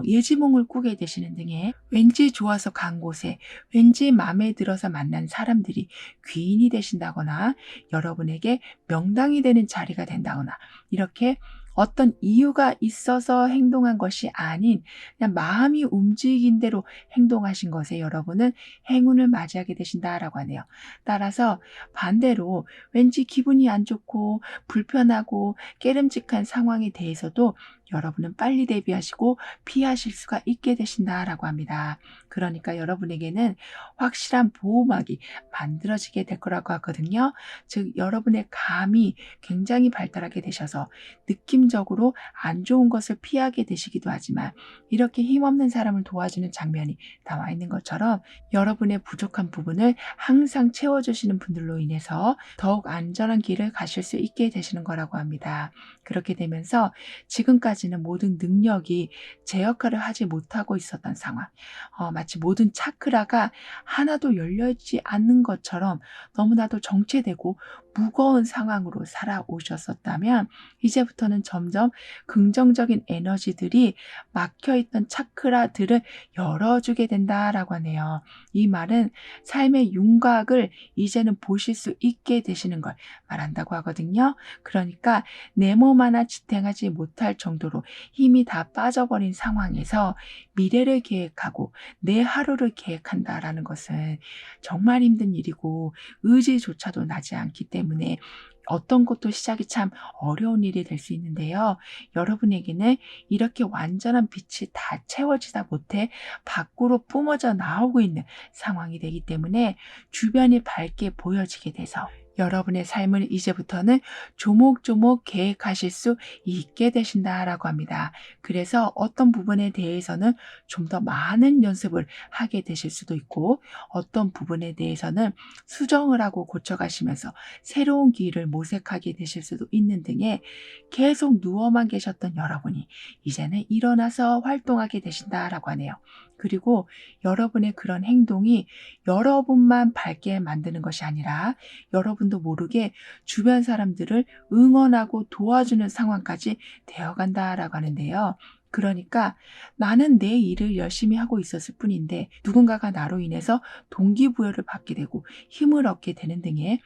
예지몽을 꾸게 되시는 등의, 왠지 좋아서 간 곳에, 왠지 마음에 들어서 만난 사람들이 귀인이 되신다거나 여러분에게 명당이 되는 자리가 된다거나, 이렇게 어떤 이유가 있어서 행동한 것이 아닌 그냥 마음이 움직인 대로 행동하신 것에 여러분은 행운을 맞이하게 되신다라고 하네요. 따라서 반대로 왠지 기분이 안 좋고 불편하고 깨름직한 상황에 대해서도 여러분은 빨리 대비하시고 피하실 수가 있게 되신다라고 합니다. 그러니까 여러분에게는 확실한 보호막이 만들어지게 될 거라고 하거든요. 즉, 여러분의 감이 굉장히 발달하게 되셔서 느낌적으로 안 좋은 것을 피하게 되시기도 하지만, 이렇게 힘없는 사람을 도와주는 장면이 나와 있는 것처럼 여러분의 부족한 부분을 항상 채워주시는 분들로 인해서 더욱 안전한 길을 가실 수 있게 되시는 거라고 합니다. 그렇게 되면서 지금까지는 모든 능력이 제 역할을 하지 못하고 있었던 상황, 마치 모든 차크라가 하나도 열려있지 않는 것처럼 너무나도 정체되고 무거운 상황으로 살아오셨었다면, 이제부터는 점점 긍정적인 에너지들이 막혀있던 차크라들을 열어주게 된다라고 하네요. 이 말은 삶의 윤곽을 이제는 보실 수 있게 되시는 걸 말한다고 하거든요. 그러니까 내 몸 하나 지탱하지 못할 정도로 힘이 다 빠져버린 상황에서 미래를 계획하고 내 하루를 계획한다라는 것은 정말 힘든 일이고 의지조차도 나지 않기 때문에 어떤 것도 시작이 참 어려운 일이 될 수 있는데요. 여러분에게는 이렇게 완전한 빛이 다 채워지다 못해 밖으로 뿜어져 나오고 있는 상황이 되기 때문에 주변이 밝게 보여지게 돼서 여러분의 삶을 이제부터는 조목조목 계획하실 수 있게 되신다라고 합니다. 그래서 어떤 부분에 대해서는 좀 더 많은 연습을 하게 되실 수도 있고, 어떤 부분에 대해서는 수정을 하고 고쳐가시면서 새로운 길을 모색하게 되실 수도 있는 등의, 계속 누워만 계셨던 여러분이 이제는 일어나서 활동하게 되신다라고 하네요. 그리고 여러분의 그런 행동이 여러분만 밝게 만드는 것이 아니라 여러분도 모르게 주변 사람들을 응원하고 도와주는 상황까지 되어간다라고 하는데요. 그러니까 나는 내 일을 열심히 하고 있었을 뿐인데 누군가가 나로 인해서 동기부여를 받게 되고 힘을 얻게 되는 등의,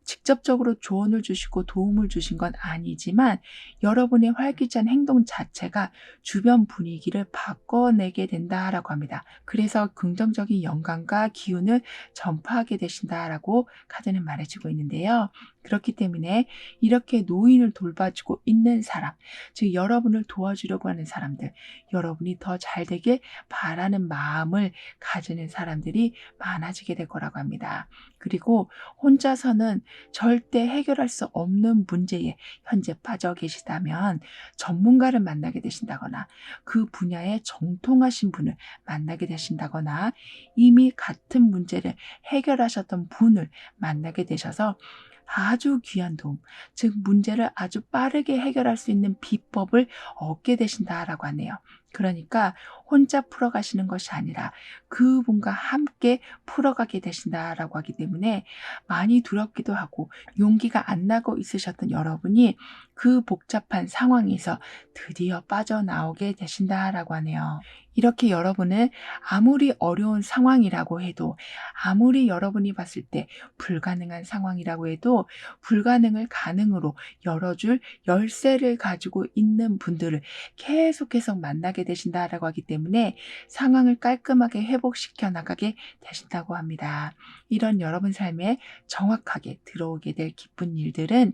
직접적으로 조언을 주시고 도움을 주신 건 아니지만 여러분의 활기찬 행동 자체가 주변 분위기를 바꿔내게 된다라고 합니다. 그래서 긍정적인 영감과 기운을 전파하게 되신다라고 카드는 말해주고 있는데요. 그렇기 때문에 이렇게 노인을 돌봐주고 있는 사람, 즉 여러분을 도와주려고 하는 사람들, 여러분이 더 잘 되길 바라는 마음을 가지는 사람들이 많아지게 될 거라고 합니다. 그리고 혼자서는 절대 해결할 수 없는 문제에 현재 빠져 계시다면 전문가를 만나게 되신다거나 그 분야에 정통하신 분을 만나게 되신다거나 이미 같은 문제를 해결하셨던 분을 만나게 되셔서 아주 귀한 도움, 즉 문제를 아주 빠르게 해결할 수 있는 비법을 얻게 되신다라고 하네요. 그러니까 혼자 풀어가시는 것이 아니라 그분과 함께 풀어가게 되신다라고 하기 때문에 많이 두렵기도 하고 용기가 안 나고 있으셨던 여러분이 그 복잡한 상황에서 드디어 빠져나오게 되신다라고 하네요. 이렇게 여러분은 아무리 어려운 상황이라고 해도, 아무리 여러분이 봤을 때 불가능한 상황이라고 해도 불가능을 가능으로 열어줄 열쇠를 가지고 있는 분들을 계속 만나게 되신다라고 하기 때문에 상황을 깔끔하게 회복시켜 나가게 되신다고 합니다. 이런 여러분 삶에 정확하게 들어오게 될 기쁜 일들은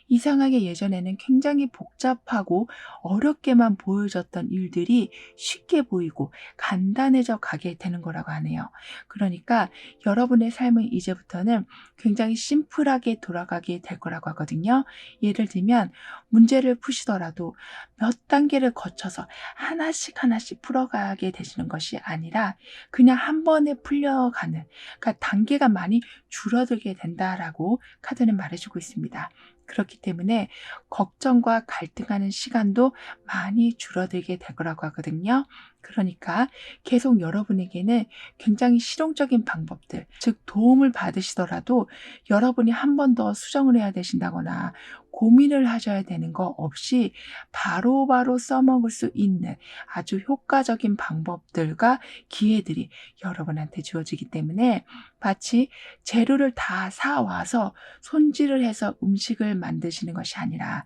이상하게 예전에는 굉장히 복잡하고 어렵게만 보여졌던 일들이 쉽게 보이고 간단해져 가게 되는 거라고 하네요. 그러니까 여러분의 삶은 이제부터는 굉장히 심플하게 돌아가게 될 거라고 하거든요. 예를 들면 문제를 푸시더라도 몇 단계를 거쳐서 하나씩 풀어가게 되시는 것이 아니라 그냥 한 번에 풀려가는, 그러니까 단계가 많이 줄어들게 된다라고 카드는 말해주고 있습니다. 그렇기 때문에 걱정과 갈등하는 시간도 많이 줄어들게 될 거라고 하거든요. 그러니까 계속 여러분에게는 굉장히 실용적인 방법들, 즉 도움을 받으시더라도 여러분이 한 번 더 수정을 해야 되신다거나 고민을 하셔야 되는 거 없이 바로바로 써먹을 수 있는 아주 효과적인 방법들과 기회들이 여러분한테 주어지기 때문에 마치 재료를 다 사와서 손질을 해서 음식을 만드시는 것이 아니라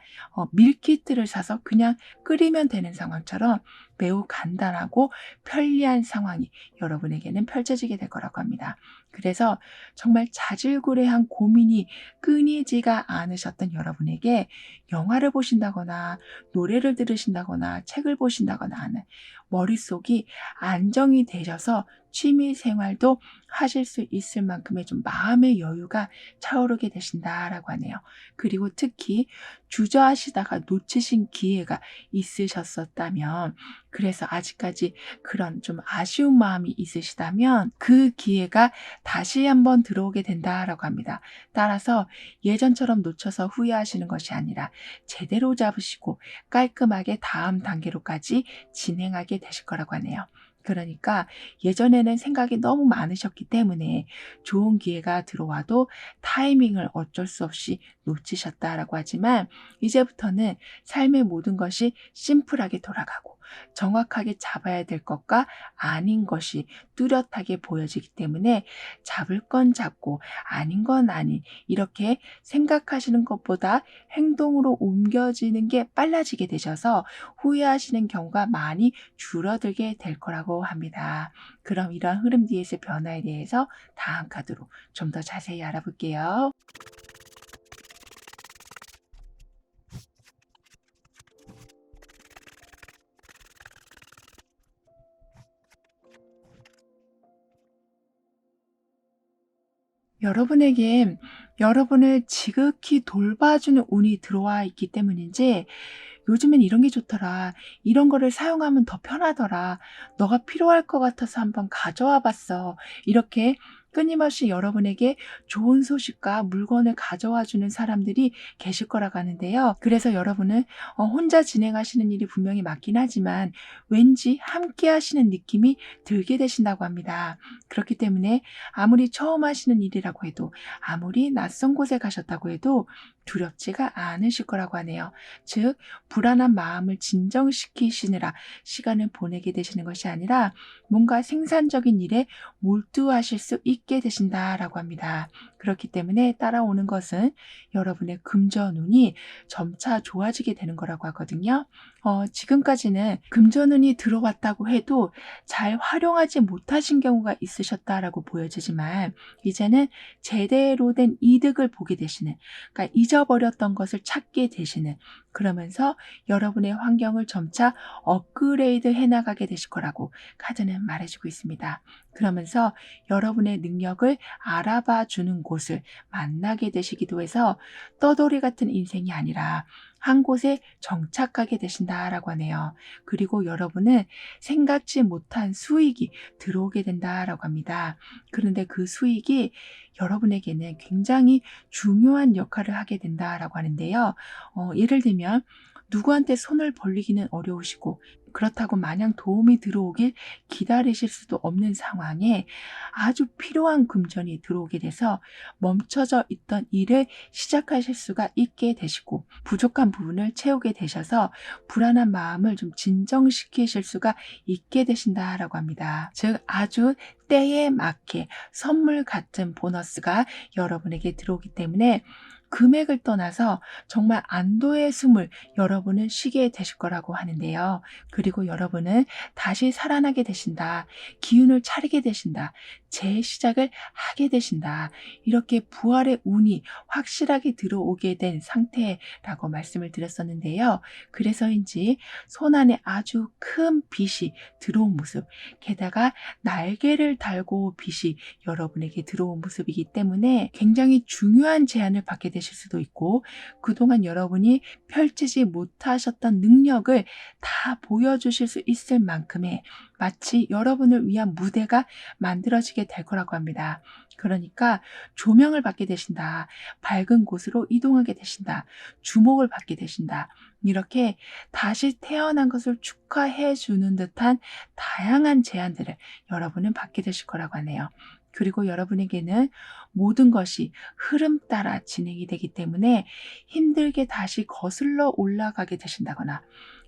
밀키트를 사서 그냥 끓이면 되는 상황처럼 매우 간단하고 편리한 상황이 여러분에게는 펼쳐지게 될 거라고 합니다. 그래서 정말 자질구레한 고민이 끊이지가 않으셨던 여러분에게 영화를 보신다거나 노래를 들으신다거나 책을 보신다거나 하는 머릿속이 안정이 되셔서 취미 생활도 하실 수 있을 만큼의 좀 마음의 여유가 차오르게 되신다라고 하네요. 그리고 특히 주저하시다가 놓치신 기회가 있으셨었다면, 그래서 아직까지 그런 좀 아쉬운 마음이 있으시다면 그 기회가 다시 한번 들어오게 된다라고 합니다. 따라서 예전처럼 놓쳐서 후회하시는 것이 아니라 제대로 잡으시고 깔끔하게 다음 단계로까지 진행하게 되실 거라고 하네요. 그러니까 예전에는 생각이 너무 많으셨기 때문에 좋은 기회가 들어와도 타이밍을 어쩔 수 없이 놓치셨다라고 하지만 이제부터는 삶의 모든 것이 심플하게 돌아가고 정확하게 잡아야 될 것과 아닌 것이 뚜렷하게 보여지기 때문에 잡을 건 잡고 아닌 건 아닌, 이렇게 생각하시는 것보다 행동으로 옮겨지는 게 빨라지게 되셔서 후회하시는 경우가 많이 줄어들게 될 거라고 합니다. 그럼 이런 흐름 뒤에서의 변화에 대해서 다음 카드로 좀 더 자세히 알아볼게요. 여러분에게 여러분을 지극히 돌봐주는 운이 들어와 있기 때문인지 요즘엔 이런 게 좋더라. 이런 거를 사용하면 더 편하더라. 너가 필요할 것 같아서 한번 가져와 봤어. 이렇게 끊임없이 여러분에게 좋은 소식과 물건을 가져와 주는 사람들이 계실 거라고 하는데요. 그래서 여러분은 혼자 진행하시는 일이 분명히 맞긴 하지만 왠지 함께 하시는 느낌이 들게 되신다고 합니다. 그렇기 때문에 아무리 처음 하시는 일이라고 해도, 아무리 낯선 곳에 가셨다고 해도 두렵지가 않으실 거라고 하네요. 즉 불안한 마음을 진정시키시느라 시간을 보내게 되시는 것이 아니라 뭔가 생산적인 일에 몰두하실 수 있게 되신다라고 합니다. 그렇기 때문에 따라오는 것은 여러분의 금전운이 점차 좋아지게 되는 거라고 하거든요. 지금까지는 금전운이 들어왔다고 해도 잘 활용하지 못하신 경우가 있으셨다라고 보여지지만 이제는 제대로 된 이득을 보게 되시는, 그러니까 잊어버렸던 것을 찾게 되시는, 그러면서 여러분의 환경을 점차 업그레이드 해나가게 되실 거라고 카드는 말해주고 있습니다. 그러면서 여러분의 능력을 알아봐 주는 곳을 만나게 되시기도 해서 떠돌이 같은 인생이 아니라 한 곳에 정착하게 되신다라고 하네요. 그리고 여러분은 생각지 못한 수익이 들어오게 된다라고 합니다. 그런데 그 수익이 여러분에게는 굉장히 중요한 역할을 하게 된다라고 하는데요. 예를 들면 누구한테 손을 벌리기는 어려우시고 그렇다고 마냥 도움이 들어오길 기다리실 수도 없는 상황에 아주 필요한 금전이 들어오게 돼서 멈춰져 있던 일을 시작하실 수가 있게 되시고 부족한 부분을 채우게 되셔서 불안한 마음을 좀 진정시키실 수가 있게 되신다라고 합니다. 즉 아주 때에 맞게 선물 같은 보너스가 여러분에게 들어오기 때문에 금액을 떠나서 정말 안도의 숨을 여러분은 쉬게 되실 거라고 하는데요. 그리고 여러분은 다시 살아나게 되신다. 기운을 차리게 되신다. 재시작을 하게 되신다. 이렇게 부활의 운이 확실하게 들어오게 된 상태라고 말씀을 드렸었는데요. 그래서인지 손안에 아주 큰 빛이 들어온 모습, 게다가 날개를 달고 빛이 여러분에게 들어온 모습이기 때문에 굉장히 중요한 제안을 받게 되실 수도 있고 그동안 여러분이 펼치지 못하셨던 능력을 다 보여주실 수 있을 만큼의 마치 여러분을 위한 무대가 만들어지게 될 거라고 합니다. 그러니까 조명을 받게 되신다. 밝은 곳으로 이동하게 되신다. 주목을 받게 되신다. 이렇게 다시 태어난 것을 축하해 주는 듯한 다양한 제안들을 여러분은 받게 되실 거라고 하네요. 그리고 여러분에게는 모든 것이 흐름 따라 진행이 되기 때문에 힘들게 다시 거슬러 올라가게 되신다거나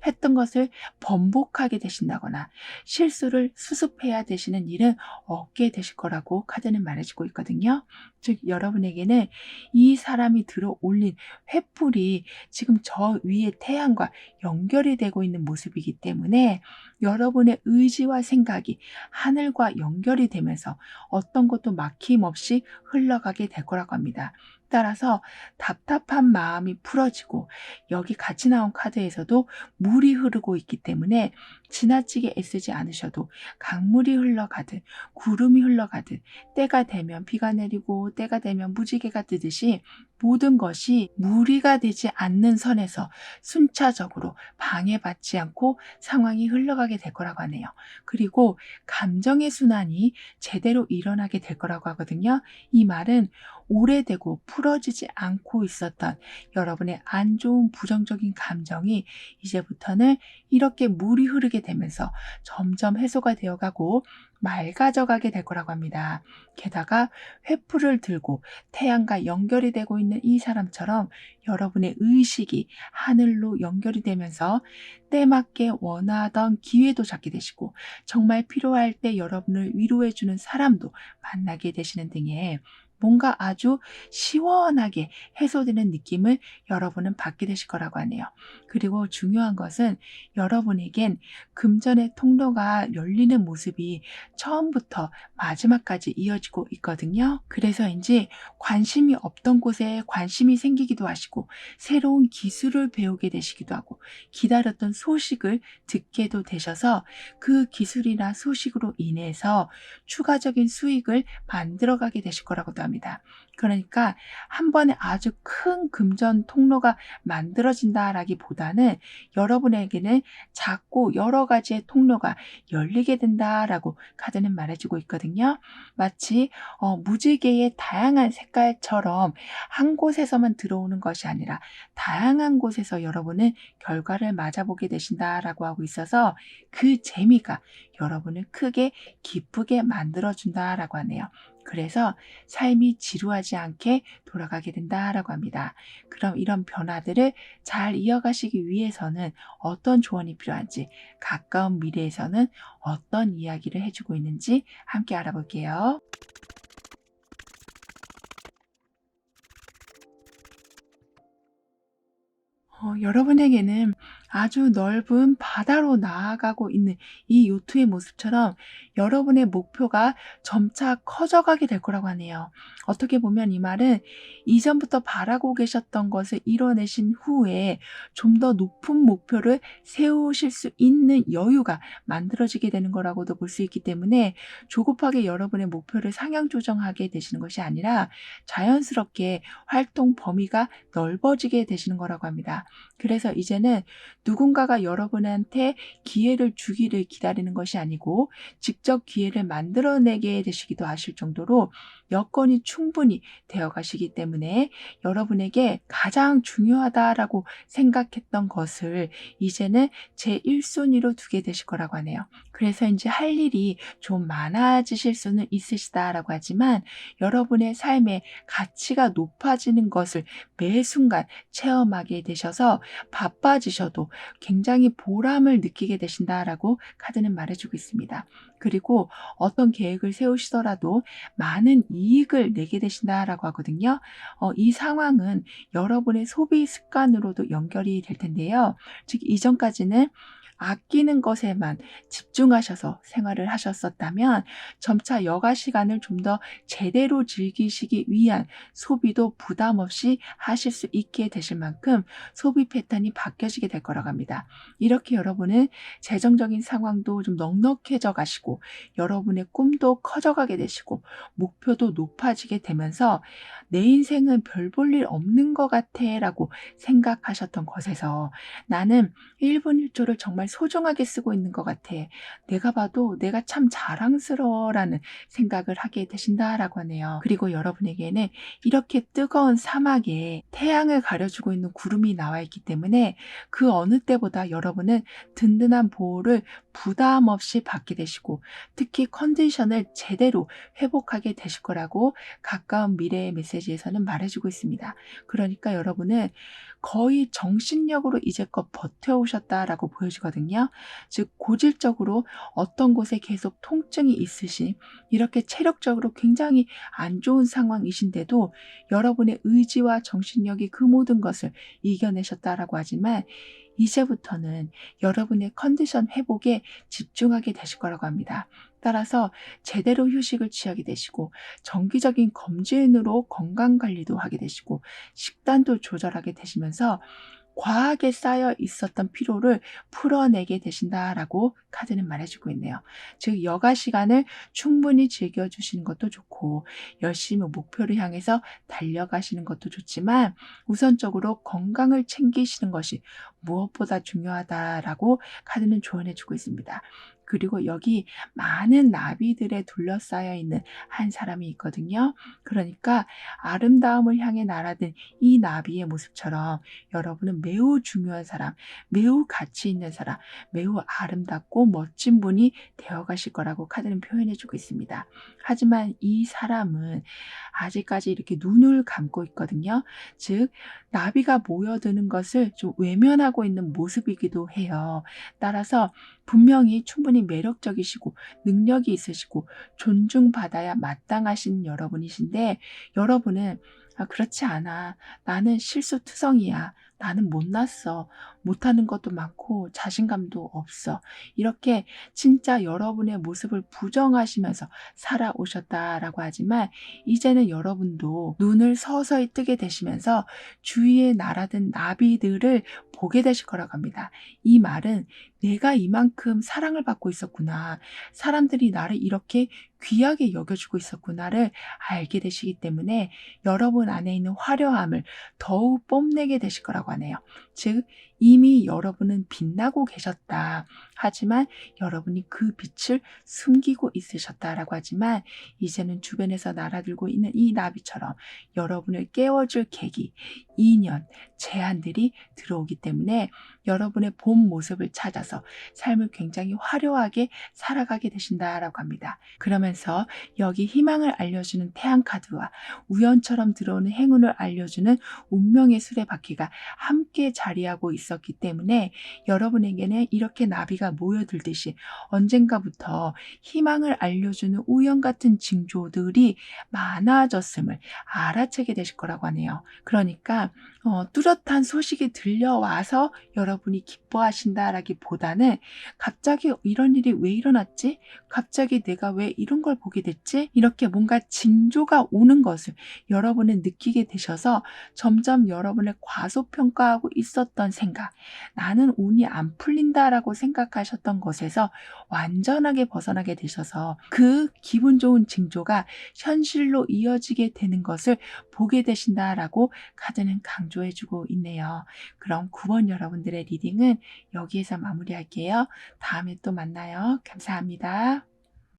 했던 것을 번복하게 되신다거나 실수를 수습해야 되시는 일은 없게 되실 거라고 카드는 말해주고 있거든요. 즉 여러분에게는 이 사람이 들어 올린 횃불이 지금 저 위의 태양과 연결이 되고 있는 모습이기 때문에 여러분의 의지와 생각이 하늘과 연결이 되면서 어떤 것도 막힘없이 흘러가게 될 거라고 합니다. 따라서 답답한 마음이 풀어지고 여기 같이 나온 카드에서도 물이 흐르고 있기 때문에 지나치게 애쓰지 않으셔도 강물이 흘러가듯 구름이 흘러가듯 때가 되면 비가 내리고 때가 되면 무지개가 뜨듯이 모든 것이 무리가 되지 않는 선에서 순차적으로 방해받지 않고 상황이 흘러가게 될 거라고 하네요. 그리고 감정의 순환이 제대로 일어나게 될 거라고 하거든요. 이 말은 오래되고 풀어지지 않고 있었던 여러분의 안 좋은 부정적인 감정이 이제부터는 이렇게 물이 흐르게 되면서 점점 해소가 되어가고 맑아져가게 될 거라고 합니다. 게다가 횃불을 들고 태양과 연결이 되고 있는 이 사람처럼 여러분의 의식이 하늘로 연결이 되면서 때맞게 원하던 기회도 잡게 되시고 정말 필요할 때 여러분을 위로해주는 사람도 만나게 되시는 등의 뭔가 아주 시원하게 해소되는 느낌을 여러분은 받게 되실 거라고 하네요. 그리고 중요한 것은 여러분에겐 금전의 통로가 열리는 모습이 처음부터 마지막까지 이어지고 있거든요. 그래서인지 관심이 없던 곳에 관심이 생기기도 하시고 새로운 기술을 배우게 되시기도 하고 기다렸던 소식을 듣게도 되셔서 그 기술이나 소식으로 인해서 추가적인 수익을 만들어가게 되실 거라고도 합니다. 그러니까 한 번에 아주 큰 금전 통로가 만들어진다라기보다는 여러분에게는 작고 여러 가지의 통로가 열리게 된다라고 카드는 말해주고 있거든요. 마치 무지개의 다양한 색깔처럼 한 곳에서만 들어오는 것이 아니라 다양한 곳에서 여러분은 결과를 맞아보게 되신다라고 하고 있어서 그 재미가 여러분을 크게 기쁘게 만들어준다라고 하네요. 그래서 삶이 지루하지 않게 돌아가게 된다라고 합니다. 그럼 이런 변화들을 잘 이어가시기 위해서는 어떤 조언이 필요한지, 가까운 미래에서는 어떤 이야기를 해주고 있는지 함께 알아볼게요. 여러분에게는 아주 넓은 바다로 나아가고 있는 이 요트의 모습처럼 여러분의 목표가 점차 커져가게 될 거라고 하네요. 어떻게 보면 이 말은 이전부터 바라고 계셨던 것을 이뤄내신 후에 좀 더 높은 목표를 세우실 수 있는 여유가 만들어지게 되는 거라고도 볼 수 있기 때문에 조급하게 여러분의 목표를 상향 조정하게 되시는 것이 아니라 자연스럽게 활동 범위가 넓어지게 되시는 거라고 합니다. 그래서 이제는 누군가가 여러분한테 기회를 주기를 기다리는 것이 아니고 직접 기회를 만들어내게 되시기도 하실 정도로 여건이 충분히 되어 가시기 때문에 여러분에게 가장 중요하다라고 생각했던 것을 이제는 제1순위로 두게 되실 거라고 하네요. 그래서 이제 할 일이 좀 많아지실 수는 있으시다라고 하지만 여러분의 삶의 가치가 높아지는 것을 매 순간 체험하게 되셔서 바빠지셔도 굉장히 보람을 느끼게 되신다라고 카드는 말해주고 있습니다. 그리고 어떤 계획을 세우시더라도 많은 이익을 내게 되신다라고 하거든요. 이 상황은 여러분의 소비 습관으로도 연결이 될 텐데요. 즉 이전까지는 아끼는 것에만 집중하셔서 생활을 하셨었다면 점차 여가 시간을 좀 더 제대로 즐기시기 위한 소비도 부담 없이 하실 수 있게 되실 만큼 소비 패턴이 바뀌어지게 될 거라고 합니다. 이렇게 여러분은 재정적인 상황도 좀 넉넉해져 가시고 여러분의 꿈도 커져가게 되시고 목표도 높아지게 되면서 '내 인생은 별 볼 일 없는 것 같아.' 라고 생각하셨던 것에서 '나는 1분 1 초를 정말 소중하게 쓰고 있는 것 같아. 내가 봐도 내가 참 자랑스러워.'라는 생각을 하게 되신다라고 하네요. 그리고 여러분에게는 이렇게 뜨거운 사막에 태양을 가려주고 있는 구름이 나와 있기 때문에 그 어느 때보다 여러분은 든든한 보호를 부담 없이 받게 되시고 특히 컨디션을 제대로 회복하게 되실 거라고 가까운 미래의 메시지에서는 말해주고 있습니다. 그러니까 여러분은 거의 정신력으로 이제껏 버텨오셨다라고 보여지거든요. 즉 고질적으로 어떤 곳에 계속 통증이 있으신 이렇게 체력적으로 굉장히 안 좋은 상황이신데도 여러분의 의지와 정신력이 그 모든 것을 이겨내셨다라고 하지만 이제부터는 여러분의 컨디션 회복에 집중하게 되실 거라고 합니다. 따라서 제대로 휴식을 취하게 되시고 정기적인 검진으로 건강관리도 하게 되시고 식단도 조절하게 되시면서 과하게 쌓여 있었던 피로를 풀어내게 되신다라고 카드는 말해주고 있네요. 즉 여가 시간을 충분히 즐겨주시는 것도 좋고 열심히 목표를 향해서 달려가시는 것도 좋지만 우선적으로 건강을 챙기시는 것이 무엇보다 중요하다라고 카드는 조언해주고 있습니다. 그리고 여기 많은 나비들에 둘러싸여 있는 한 사람이 있거든요. 그러니까 아름다움을 향해 날아든 이 나비의 모습처럼 여러분은 매우 중요한 사람, 매우 가치 있는 사람, 매우 아름답고 멋진 분이 되어 가실 거라고 카드는 표현해 주고 있습니다. 하지만 이 사람은 아직까지 이렇게 눈을 감고 있거든요. 즉 나비가 모여드는 것을 좀 외면하고 있는 모습이기도 해요. 따라서 분명히 충분히 매력적이시고 능력이 있으시고 존중받아야 마땅하신 여러분이신데 여러분은 그렇지 않아. 나는 실수투성이야. 나는 못났어. 못하는 것도 많고 자신감도 없어. 이렇게 진짜 여러분의 모습을 부정하시면서 살아오셨다라고 하지만 이제는 여러분도 눈을 서서히 뜨게 되시면서 주위에 날아든 나비들을 보게 되실 거라고 합니다. 이 말은 내가 이만큼 사랑을 받고 있었구나. 사람들이 나를 이렇게 귀하게 여겨주고 있었구나를 알게 되시기 때문에 여러분 안에 있는 화려함을 더욱 뽐내게 되실 거라고 하네요. 즉 이미 여러분은 빛나고 계셨다. 하지만 여러분이 그 빛을 숨기고 있으셨다라고 하지만 이제는 주변에서 날아들고 있는 이 나비처럼 여러분을 깨워줄 계기, 인연, 제안들이 들어오기 때문에 여러분의 본 모습을 찾아서 삶을 굉장히 화려하게 살아가게 되신다라고 합니다. 그러면서 여기 희망을 알려주는 태양 카드와 우연처럼 들어오는 행운을 알려주는 운명의 수레바퀴가 함께 자리하고 있었기 때문에 여러분에게는 이렇게 나비가 비가 모여들듯이 언젠가부터 희망을 알려주는 우연 같은 징조들이 많아졌음을 알아채게 되실 거라고 하네요. 그러니까 뚜렷한 소식이 들려와서 여러분이 기뻐하신다라기보다는 갑자기 이런 일이 왜 일어났지? 갑자기 내가 왜 이런 걸 보게 됐지? 이렇게 뭔가 징조가 오는 것을 여러분은 느끼게 되셔서 점점 여러분을 과소평가하고 있었던 생각, 나는 운이 안 풀린다라고 생각하셨던 것에서 완전하게 벗어나게 되셔서 그 기분 좋은 징조가 현실로 이어지게 되는 것을 보게 되신다라고 카드는 강조해주고 있네요. 그럼 9번 여러분들의 리딩은 여기에서 마무리할게요. 다음에 또 만나요. 감사합니다.